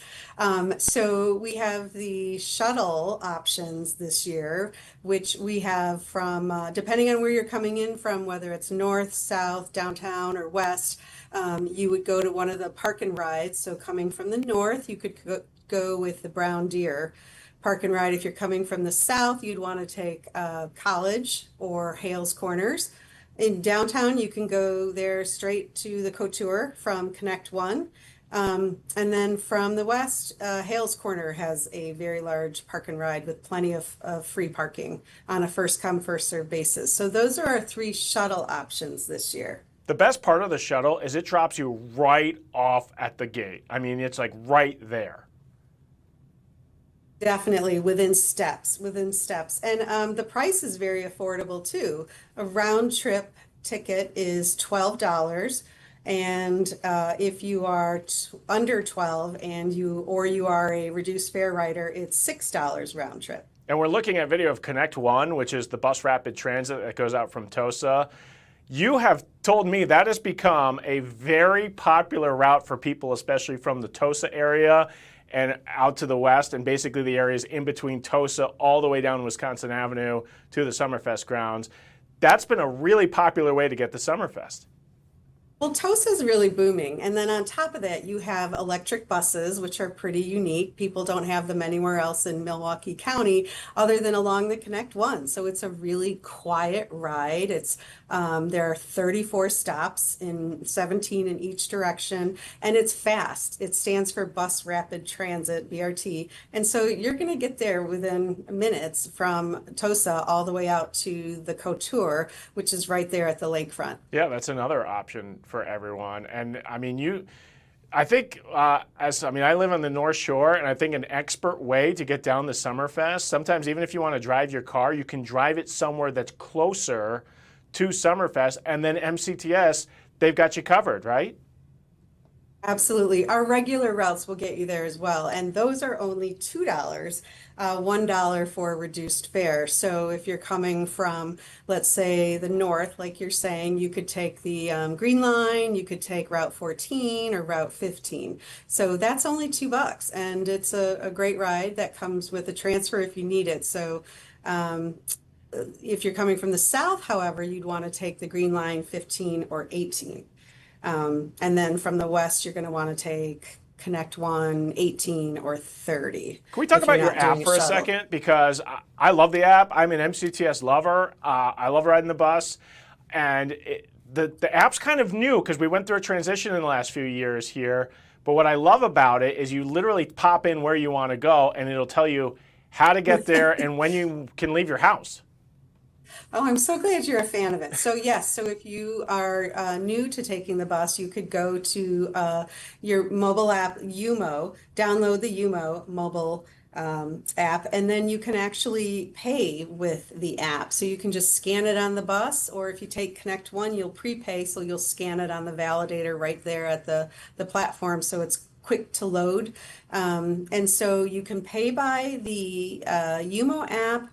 D: So we have the shuttle options this year, which we have from, depending on where you're coming in from, whether it's north, south, downtown, or west, you would go to one of the park and rides. So coming from the north, you could go with the Brown Deer Park and Ride. If you're coming from the south, you'd want to take College or Hales Corners. In downtown, you can go there straight to the Couture from Connect One. And then from the west, Hales Corner has a very large park and ride with plenty of free parking on a first come, first served basis. So those are our 3 shuttle options this year.
P: The best part of the shuttle is it drops you right off at the gate. I mean, it's like right there.
D: Definitely within steps. And the price is very affordable too. A round trip ticket is $12. And if you are under 12 and you are a reduced fare rider, it's $6 round trip.
P: And we're looking at video of Connect One, which is the bus rapid transit that goes out from Tosa. You have told me that has become a very popular route for people, especially from the Tosa area and out to the west, and basically the areas in between Tosa all the way down Wisconsin Avenue to the Summerfest grounds. That's been a really popular way to get to Summerfest.
D: Well, Tosa is really booming. And then on top of that, you have electric buses, which are pretty unique. People don't have them anywhere else in Milwaukee County other than along the Connect One. So it's a really quiet ride. There are 34 stops, 17 in each direction, and it's fast. It stands for Bus Rapid Transit, BRT. And so you're going to get there within minutes from Tosa all the way out to the Couture, which is right there at the lakefront.
P: Yeah, that's another option for everyone. And I mean, I think, I live on the North Shore, and I think an expert way to get down to Summerfest, sometimes even if you want to drive your car, you can drive it somewhere that's closer to Summerfest, and then MCTS, they've got you covered, right?
D: Absolutely. Our regular routes will get you there as well. And those are only $2, $1 for reduced fare. So if you're coming from, let's say, the north, like you're saying, you could take the Green Line, you could take Route 14 or Route 15. So that's only $2. And it's a great ride that comes with a transfer if you need it. So if you're coming from the south, however, you'd want to take the Green Line 15 or 18. And then from the west, you're going to want to take Connect One, 18 or 30.
P: Can we talk about your app for a second? Because I love the app. I'm an MCTS lover. I love riding the bus. And the app's kind of new because we went through a transition in the last few years here. But what I love about it is you literally pop in where you want to go, and it'll tell you how to get there and when you can leave your house.
D: Oh, I'm so glad you're a fan of it. So yes, so if you are new to taking the bus, you could go to your mobile app, UMO, download the UMO mobile app, and then you can actually pay with the app. So you can just scan it on the bus, or if you take Connect One, you'll prepay, so you'll scan it on the validator right there at the platform, so it's quick to load. And so you can pay by the UMO app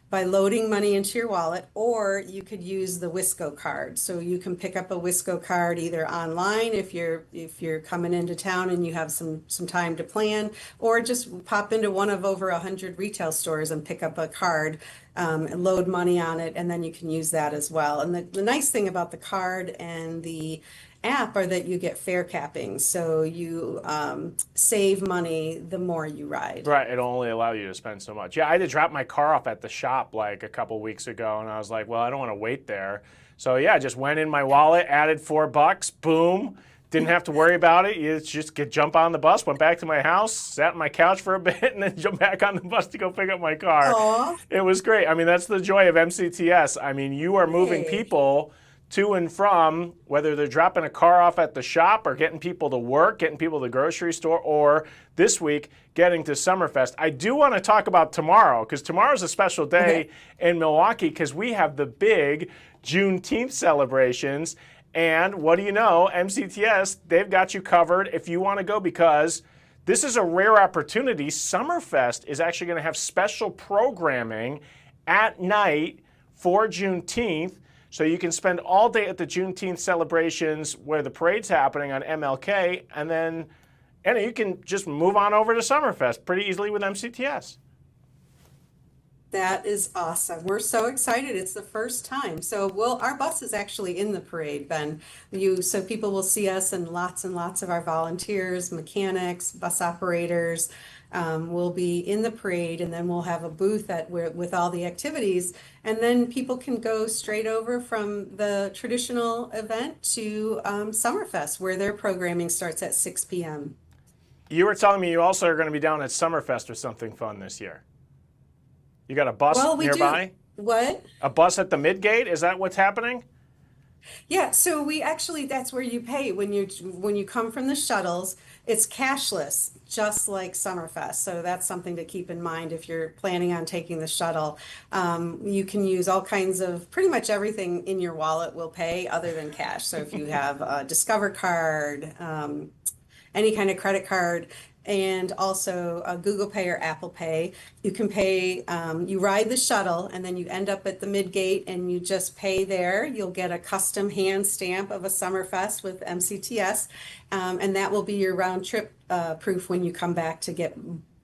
D: by loading money into your wallet, or you could use the Wisco card. So you can pick up a Wisco card either online if you're coming into town and you have some time to plan, or just pop into one of over 100 retail stores and pick up a card and load money on it, and then you can use that as well. And the nice thing about the card and the app are that you get fare capping, so you save money the more you ride.
P: Right, it'll only allow you to spend so much. Yeah, I had to drop my car off at the shop like a couple weeks ago, and I was like, well, I don't want to wait there. So yeah, I just went in my wallet, added $4, boom. Didn't have to worry about it. You just jump on the bus, went back to my house, sat on my couch for a bit, and then jumped back on the bus to go pick up my car.
D: Aww.
P: It was great. I mean, that's the joy of MCTS. I mean, you are moving people to and from, whether they're dropping a car off at the shop or getting people to work, getting people to the grocery store, or this week, getting to Summerfest. I do want to talk about tomorrow, because tomorrow's a special day in Milwaukee, because we have the big Juneteenth celebrations. And what do you know, MCTS, they've got you covered if you want to go, because this is a rare opportunity. Summerfest is actually going to have special programming at night for Juneteenth. So you can spend all day at the Juneteenth celebrations where the parade's happening on MLK, and then you can just move on over to Summerfest pretty easily with MCTS.
D: That is awesome. We're so excited. It's the first time. So our bus is actually in the parade, Ben. So people will see us, and lots of our volunteers, mechanics, bus operators will be in the parade, and then we'll have a booth with all the activities. And then people can go straight over from the traditional event to Summerfest, where their programming starts at 6 p.m.
P: You were telling me you also are going to be down at Summerfest with something fun this year. You got a bus nearby?
D: What?
P: A bus at the Midgate? Is that what's happening?
D: Yeah, so that's where you pay when you come from the shuttles. It's cashless, just like Summerfest. So that's something to keep in mind if you're planning on taking the shuttle. You can use all kinds of, pretty much everything in your wallet will pay other than cash. So if you have a Discover card, any kind of credit card, and also a Google Pay or Apple Pay. You can pay, you ride the shuttle, and then you end up at the Midgate and you just pay there. You'll get a custom hand stamp of a Summerfest with MCTS, and that will be your round trip proof when you come back to get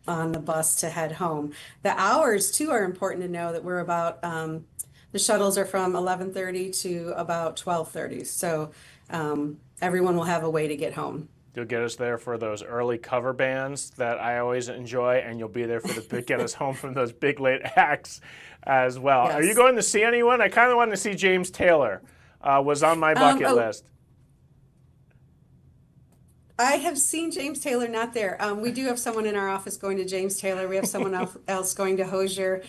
D: on the bus to head home. The hours too are important to know, that we're about, the shuttles are from 11:30 to about 12:30. So everyone will have a way to get home.
P: You'll get us there for those early cover bands that I always enjoy, and you'll be there for the get us home from those big late acts as well.
D: Yes.
P: Are you going to see anyone? I kind of wanted to see James Taylor. Was on my bucket list.
D: I have seen James Taylor, not there. We do have someone in our office going to James Taylor. We have someone else going to Hosier.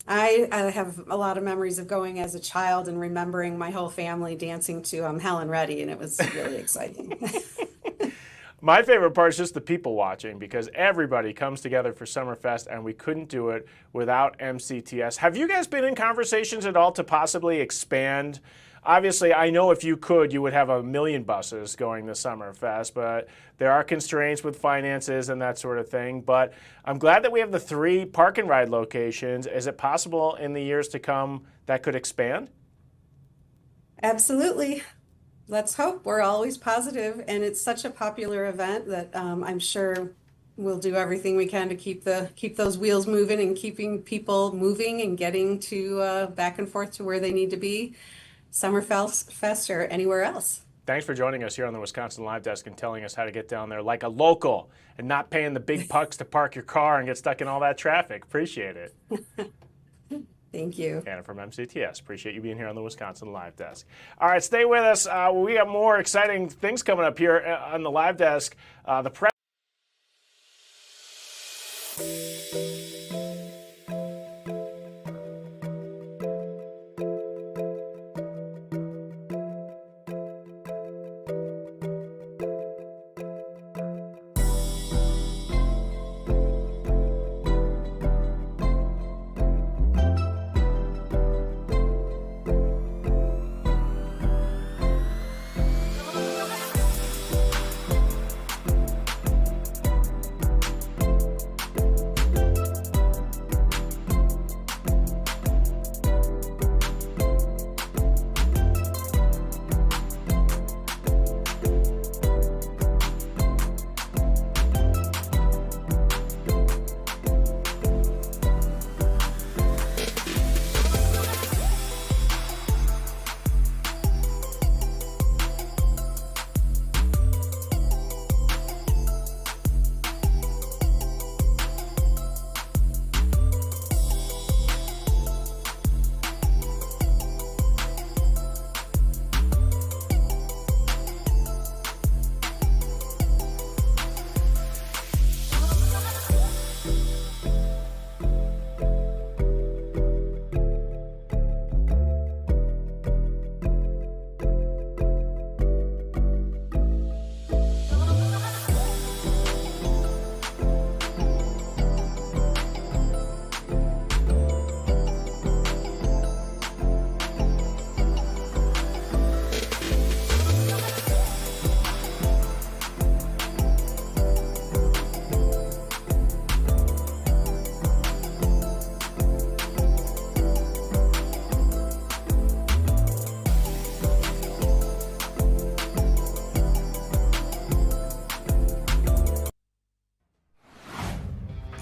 D: I have a lot of memories of going as a child and remembering my whole family dancing to Helen Reddy, and it was really exciting.
P: My favorite part is just the people watching, because everybody comes together for Summerfest, and we couldn't do it without MCTS. Have you guys been in conversations at all to possibly expand? Obviously, I know if you could, you would have 1 million buses going to Summerfest, but there are constraints with finances and that sort of thing. But I'm glad that we have the 3 park and ride locations. Is it possible in the years to come that could expand?
D: Absolutely. Let's hope. We're always positive, and it's such a popular event that I'm sure we'll do everything we can to keep those wheels moving and keeping people moving and getting to back and forth to where they need to be. Summerfest or anywhere else.
P: Thanks for joining us here on the Wisconsin Live Desk and telling us how to get down there like a local and not paying the big bucks to park your car and get stuck in all that traffic. Appreciate it.
D: Thank you.
P: Anna from MCTS. Appreciate you being here on the Wisconsin Live Desk. All right, stay with us. We got more exciting things coming up here on the Live Desk. The press.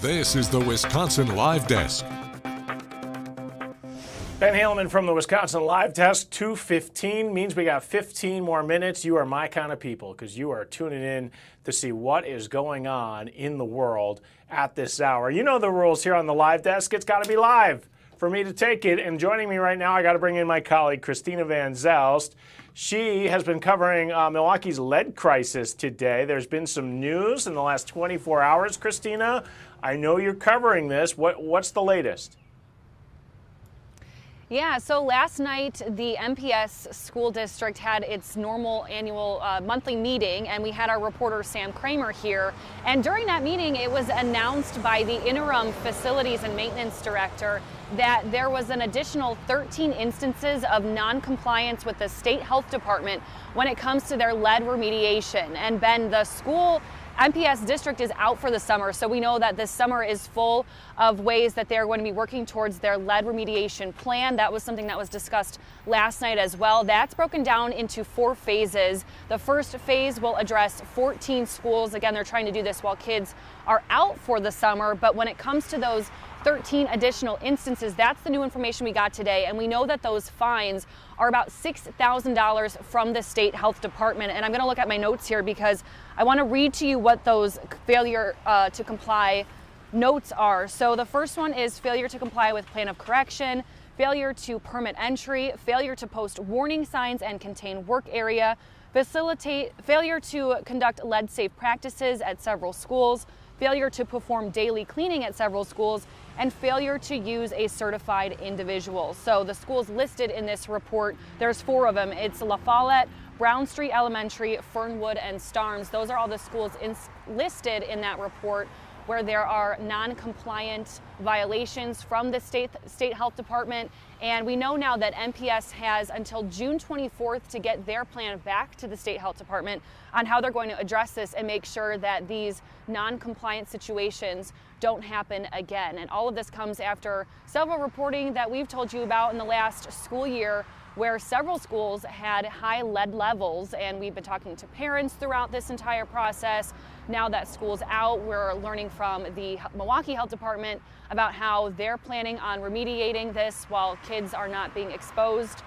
J: This is the Wisconsin Live Desk.
P: Ben Haleman from the Wisconsin Live Desk. 2:15 means we got 15 more minutes. You are my kind of people because you are tuning in to see what is going on in the world at this hour. You know the rules here on the Live Desk. It's got to be live for me to take it. And joining me right now, I got to bring in my colleague, Christina Van Zelst. She has been covering Milwaukee's lead crisis today. There's been some news in the last 24 hours. Christina, I know you're covering this. What's the latest?
F: Yeah, so last night the MPS school district had its normal annual monthly meeting, and we had our reporter Sam Kramer here. And during that meeting, it was announced by the interim facilities and maintenance director that there was an additional 13 instances of non-compliance with the state health department when it comes to their lead remediation. And Ben, the school MPS district is out for the summer, so we know that this summer is full of ways that they're going to be working towards their lead remediation plan. That was something that was discussed last night as well. That's broken down into 4 phases. The first phase will address 14 schools. Again, they're trying to do this while kids are out for the summer, but when it comes to those 13 additional instances, that's the new information we got today, and we know that those fines are about $6,000 from the state health department. And I'm going to look at my notes here because I want to read to you what those failure to comply notes are. So the first one is failure to comply with plan of correction, failure to permit entry, failure to post warning signs and contain work area, failure to conduct lead safe practices at several schools, failure to perform daily cleaning at several schools, and failure to use a certified individual. So the schools listed in this report, there's 4 of them. It's La Follette, Brown Street Elementary, Fernwood, and Starnes. Those are all the schools listed in that report where there are non-compliant violations from the state health department. And we know now that MPS has until June 24th to get their plan back to the state health department on how they're going to address this and make sure that these non-compliant situations don't happen again. And all of this comes after several reporting that we've told you about in the last school year where several schools had high lead levels, and we've been talking to parents throughout this entire process. Now that school's out, we're learning from the Milwaukee Health Department about how they're planning on remediating this while kids are not being exposed.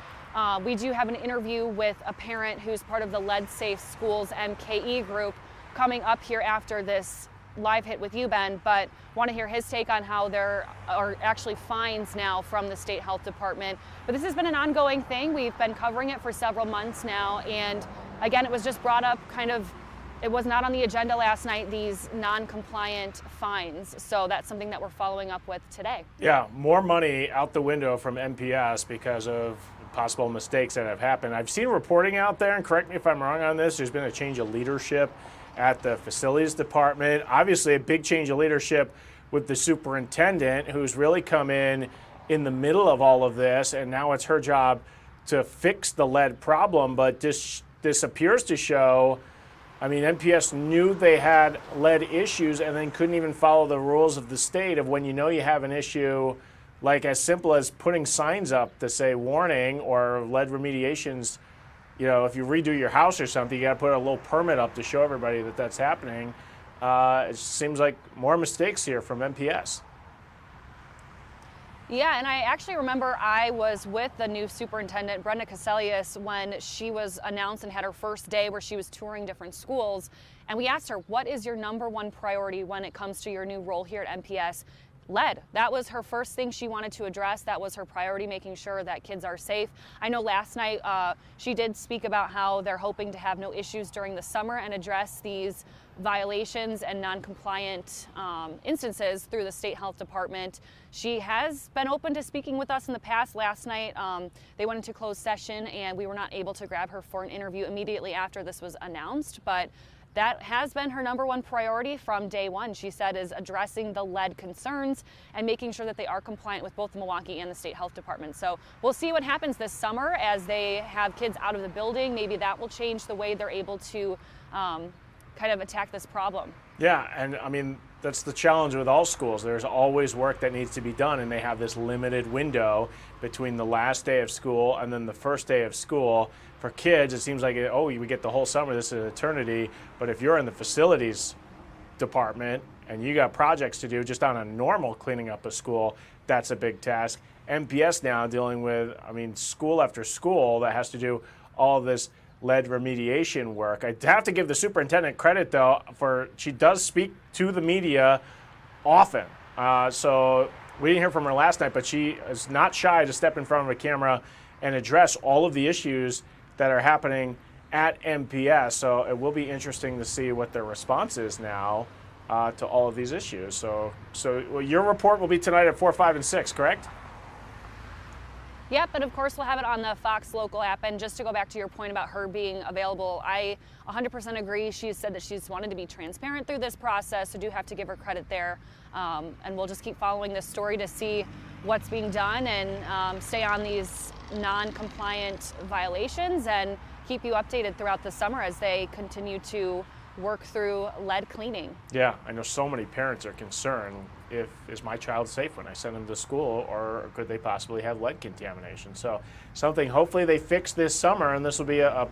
F: We do have an interview with a parent who's part of the Lead Safe Schools MKE group coming up here after this live hit with you, Ben, but want to hear his take on how there are actually fines now from the state health department. But this has been an ongoing thing. We've been covering it for several months now, and again, it was just brought up it was not on the agenda last night, these non-compliant fines. So that's something that we're following up with today.
P: Yeah, more money out the window from MPS because of possible mistakes that have happened. I've seen reporting out there, and correct me if I'm wrong on this, there's been a change of leadership at the facilities department. Obviously a big change of leadership with the superintendent who's really come in the middle of all of this, and now it's her job to fix the lead problem. But this appears to show, I mean, MPS knew they had lead issues and then couldn't even follow the rules of the state of when you know you have an issue, like as simple as putting signs up to say warning or lead remediations. You know, if you redo your house or something, you got to put a little permit up to show everybody that that's happening. It seems like more mistakes here from MPS.
F: Yeah, and I actually remember I was with the new superintendent, Brenda Caselius, when she was announced and had her first day where she was touring different schools. And we asked her, what is your #1 priority when it comes to your new role here at MPS? Lead. That was her first thing she wanted to address. That was her priority, making sure that kids are safe. I know last night she did speak about how they're hoping to have no issues during the summer and address these violations and non-compliant instances through the state health department. She has been open to speaking with us in the past. Last night they went into closed session and we were not able to grab her for an interview immediately after this was announced, but that has been her #1 priority from day one, she said, is addressing the lead concerns and making sure that they are compliant with both the Milwaukee and the state health department. So we'll see what happens this summer as they have kids out of the building. Maybe that will change the way they're able to kind of attack this problem.
P: Yeah, and I mean, that's the challenge with all schools. There's always work that needs to be done, and they have this limited window between the last day of school and then the first day of school. For kids, it seems like, oh, we get the whole summer, this is eternity. But if you're in the facilities department and you got projects to do just on a normal cleaning up a school, that's a big task. MPS now dealing with, I mean, school after school that has to do all this lead remediation work. I have to give the superintendent credit, though, for she does speak to the media often. So we didn't hear from her last night, but she is not shy to step in front of a camera and address all of the issues that are happening at MPS. So it will be interesting to see what their response is now to all of these issues. So your report will be tonight at 4, 5, and 6, correct?
F: Yep, and of course we'll have it on the Fox Local app. And just to go back to your point about her being available, I 100% agree. She said that she's wanted to be transparent through this process, so do have to give her credit there. And we'll just keep following this story to see what's being done and stay on these non-compliant violations and keep you updated throughout the summer as they continue to work through lead cleaning.
P: Yeah, I know so many parents are concerned. Is my child safe when I send them to school, or could they possibly have lead contamination? So something hopefully they fix this summer, and this will be a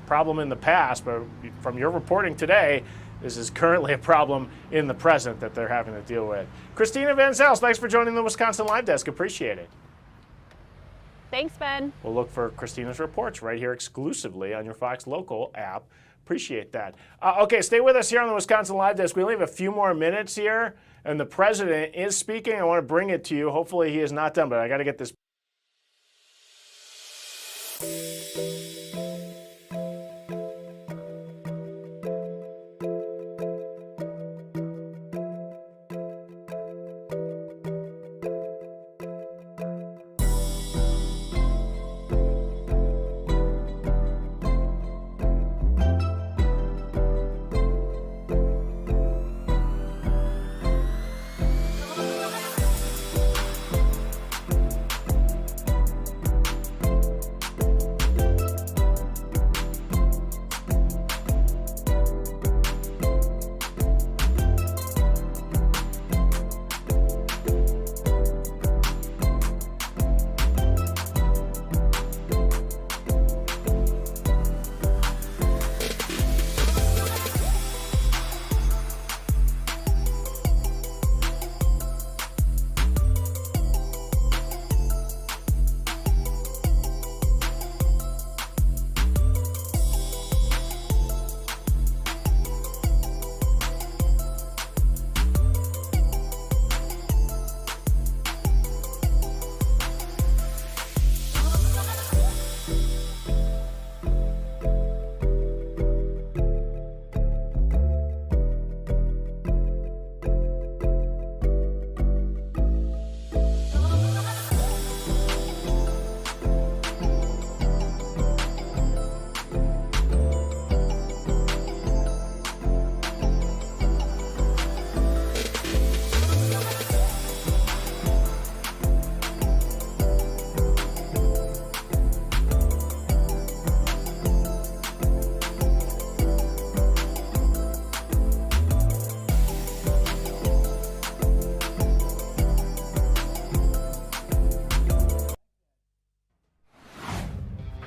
P: problem in the past, but from your reporting today, this is currently a problem in the present that they're having to deal with. Christina Van Zels, thanks for joining the Wisconsin Live Desk. Appreciate it.
F: Thanks, Ben.
P: We'll look for Christina's reports right here exclusively on your Fox Local app. Appreciate that. Okay, stay with us here on the Wisconsin Live Desk. We only have a few more minutes here, and the president is speaking. I want to bring it to you. Hopefully he is not done, but I got to get this.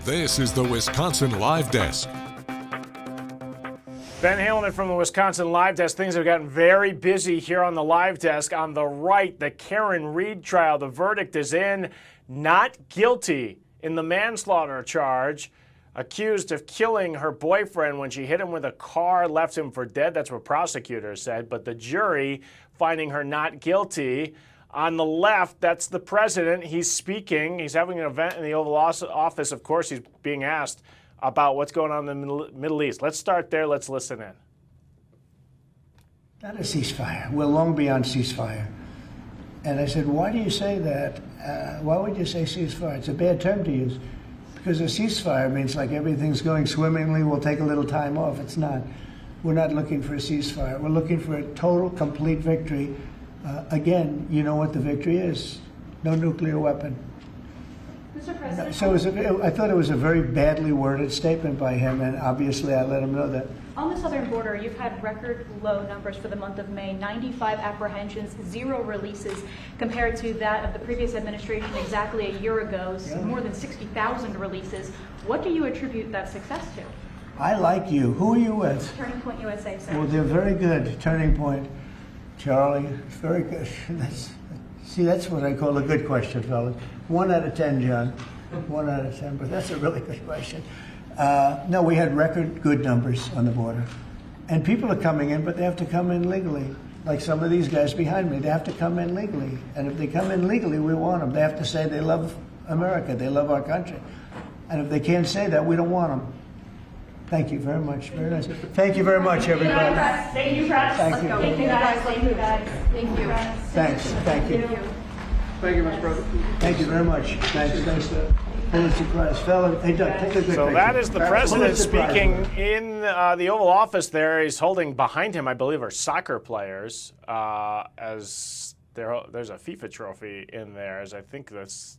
J: This is the Wisconsin Live Desk.
P: Ben Haleman from the Wisconsin Live Desk. Things have gotten very busy here on the Live Desk. On the right, the Karen Reed trial. The verdict is in. Not guilty in the manslaughter charge. Accused of killing her boyfriend when she hit him with a car, left him for dead. That's what prosecutors said. But the jury finding her not guilty. On the left, that's the president. He's speaking. He's having an event in the Oval Office. Of course, he's being asked about what's going on in the Middle East. Let's start there. Let's listen in.
B: Not a ceasefire. We're long beyond ceasefire. And I said, why do you say that? Why would you say ceasefire? It's a bad term to use. Because a ceasefire means like everything's going swimmingly, we'll take a little time off. It's not. We're not looking for a ceasefire. We're looking for a total, complete victory. Again, you know what the victory is. No nuclear weapon.
V: Mr. President.
B: So I thought it was a very badly worded statement by him, and obviously I let him know that.
V: On the southern border, you've had record low numbers for the month of May, 95 apprehensions, 0 releases, compared to that of the previous administration exactly a year ago, more than 60,000 releases. What do you attribute that success to?
B: I like you. Who are you with?
V: Turning Point USA, sir.
B: Well, they're very good, Turning Point. Charlie, very good. That's what I call a good question, fellas. 1 out of 10, John. 1 out of 10, but that's a really good question. No, we had record good numbers on the border. And people are coming in, but they have to come in legally. Like some of these guys behind me, they have to come in legally. And if they come in legally, we want them. They have to say they love America, they love our country. And if they can't say that, we don't want them. Thank you very much. Very nice. Thank you very much, everybody.
V: Thank you, press.
B: Thank you.
V: Thank you, guys. Thank you, guys. Thank you.
B: Thanks. Thank you.
O: Thank you, Mr. President.
B: Thank you very much. Thanks. Pulitzer Prize. Fella, hey, Doug, take a good picture.
P: So that is the president
B: Pulitzer Prize.
P: speaking in the Oval Office there. He's holding behind him, I believe, are soccer players, as there's a FIFA trophy in there, as I think that's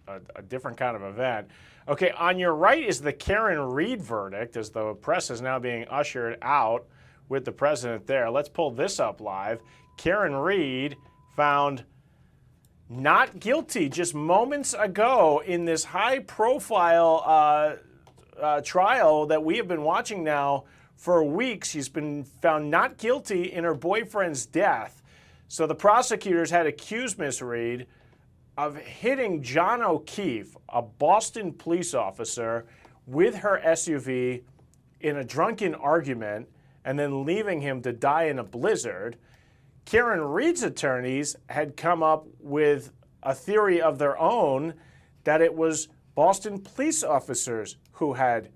P: a different kind of event. Okay, on your right is the Karen Reed verdict, as the press is now being ushered out with the president there. Let's pull this up live. Karen Reed found not guilty just moments ago in this high-profile trial that we have been watching now for weeks. She's been found not guilty in her boyfriend's death. So the prosecutors had accused Miss Reed of hitting John O'Keefe, a Boston police officer, with her SUV in a drunken argument and then leaving him to die in a blizzard. Karen Reed's attorneys had come up with a theory of their own that it was Boston police officers who had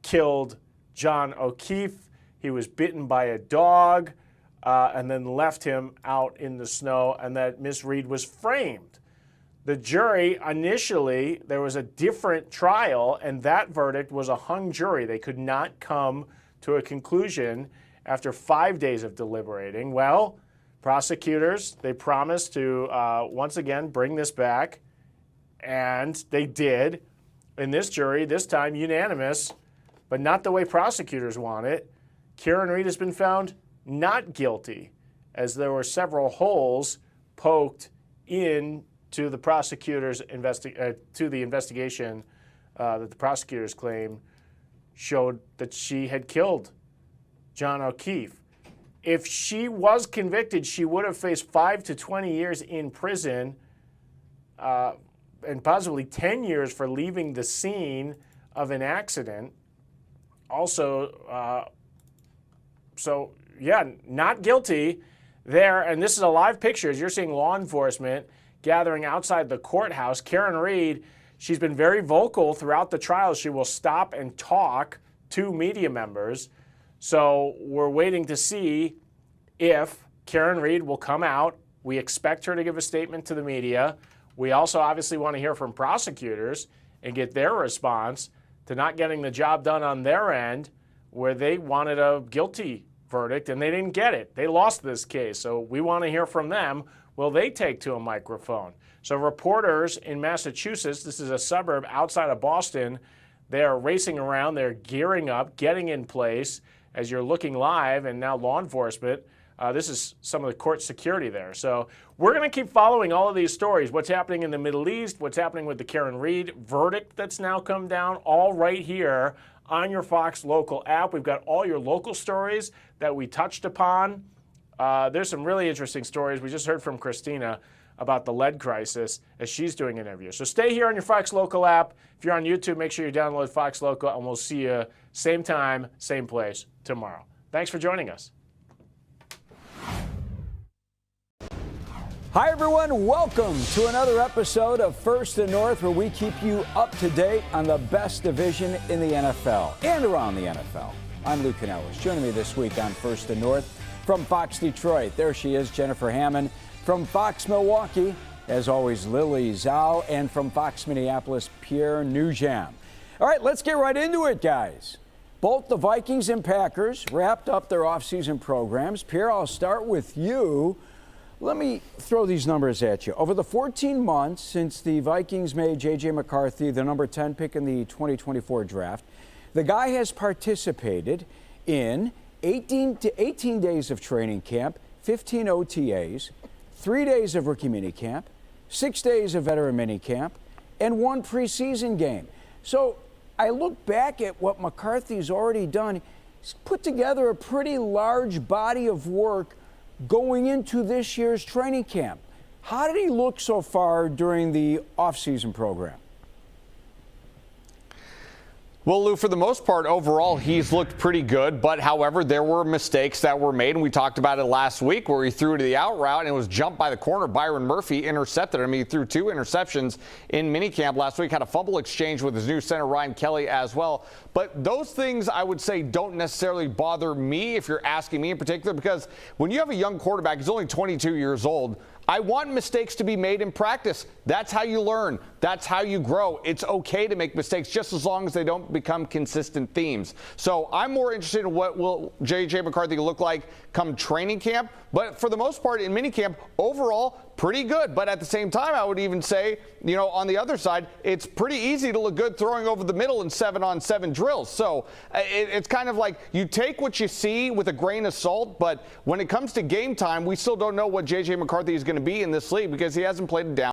P: killed John O'Keefe. He was bitten by a dog and then left him out in the snow, and that Miss Reed was framed. The jury, initially, there was a different trial, and that verdict was a hung jury. They could not come to a conclusion after 5 days of deliberating. Well, prosecutors, they promised to once again bring this back, and they did. In this jury, this time unanimous, but not the way prosecutors want it. Karen Reed has been found not guilty, as there were several holes poked in to the prosecutors' investigation that the prosecutors claim showed that she had killed John O'Keefe. If she was convicted, she would have faced 5 to 20 years in prison and possibly 10 years for leaving the scene of an accident. Also, so yeah, not guilty there. And this is a live picture. As you're seeing law enforcement gathering outside the courthouse. Karen Reed, she's been very vocal throughout the trial. She will stop and talk to media members. So we're waiting to see if Karen Reed will come out. We expect her to give a statement to the media. We also obviously want to hear from prosecutors and get their response to not getting the job done on their end, where they wanted a guilty verdict and they didn't get it. They lost this case. So we want to hear from them. Will they take to a microphone? So reporters in Massachusetts, this is a suburb outside of Boston, they are racing around, they're gearing up, getting in place as you're looking live, and now law enforcement. This is some of the court security there. So we're going to keep following all of these stories, what's happening in the Middle East, what's happening with the Karen Reed verdict that's now come down, all right here on your Fox Local app. We've got all your local stories that we touched upon. There's some really interesting stories. We just heard from Christina about the lead crisis as she's doing an interview. So stay here on your Fox Local app. If you're on YouTube, make sure you download Fox Local, and we'll see you same time, same place tomorrow. Thanks for joining us.
E: Hi, everyone. Welcome to another episode of First and North, where we keep you up to date on the best division in the NFL and around the NFL. I'm Lou Canellis. Joining me this week on First and North from Fox Detroit, there she is, Jennifer Hammond. From Fox Milwaukee, as always, Lily Zhao. And from Fox Minneapolis, Pierre Nugent. All right, let's get right into it, guys. Both the Vikings and Packers wrapped up their offseason programs. Pierre, I'll start with you. Let me throw these numbers at you. Over the 14 months since the Vikings made J.J. McCarthy the number 10 pick in the 2024 draft, the guy has participated in 18 days of training camp, 15 OTAs, 3 days of rookie minicamp, 6 days of veteran minicamp, and 1 preseason game. So I look back at what McCarthy's already done. He's put together a pretty large body of work going into this year's training camp. How did he look so far during the offseason program?
G: Well, Lou, for the most part, overall, he's looked pretty good. But, however, there were mistakes that were made, and we talked about it last week where he threw to the out route and it was jumped by the corner. Byron Murphy intercepted him. He threw 2 interceptions in minicamp last week, had a fumble exchange with his new center, Ryan Kelly, as well. But those things, I would say, don't necessarily bother me if you're asking me in particular, because when you have a young quarterback, he's only 22 years old, I want mistakes to be made in practice. That's how you learn. That's how you grow. It's okay to make mistakes just as long as they don't become consistent themes. So I'm more interested in what will J.J. McCarthy look like come training camp. But for the most part, in minicamp, overall, pretty good. But at the same time, I would even say, on the other side, it's pretty easy to look good throwing over the middle in 7-on-7 drills. So it's kind of like you take what you see with a grain of salt. But when it comes to game time, we still don't know what J.J. McCarthy is going to be in this league because he hasn't played it down.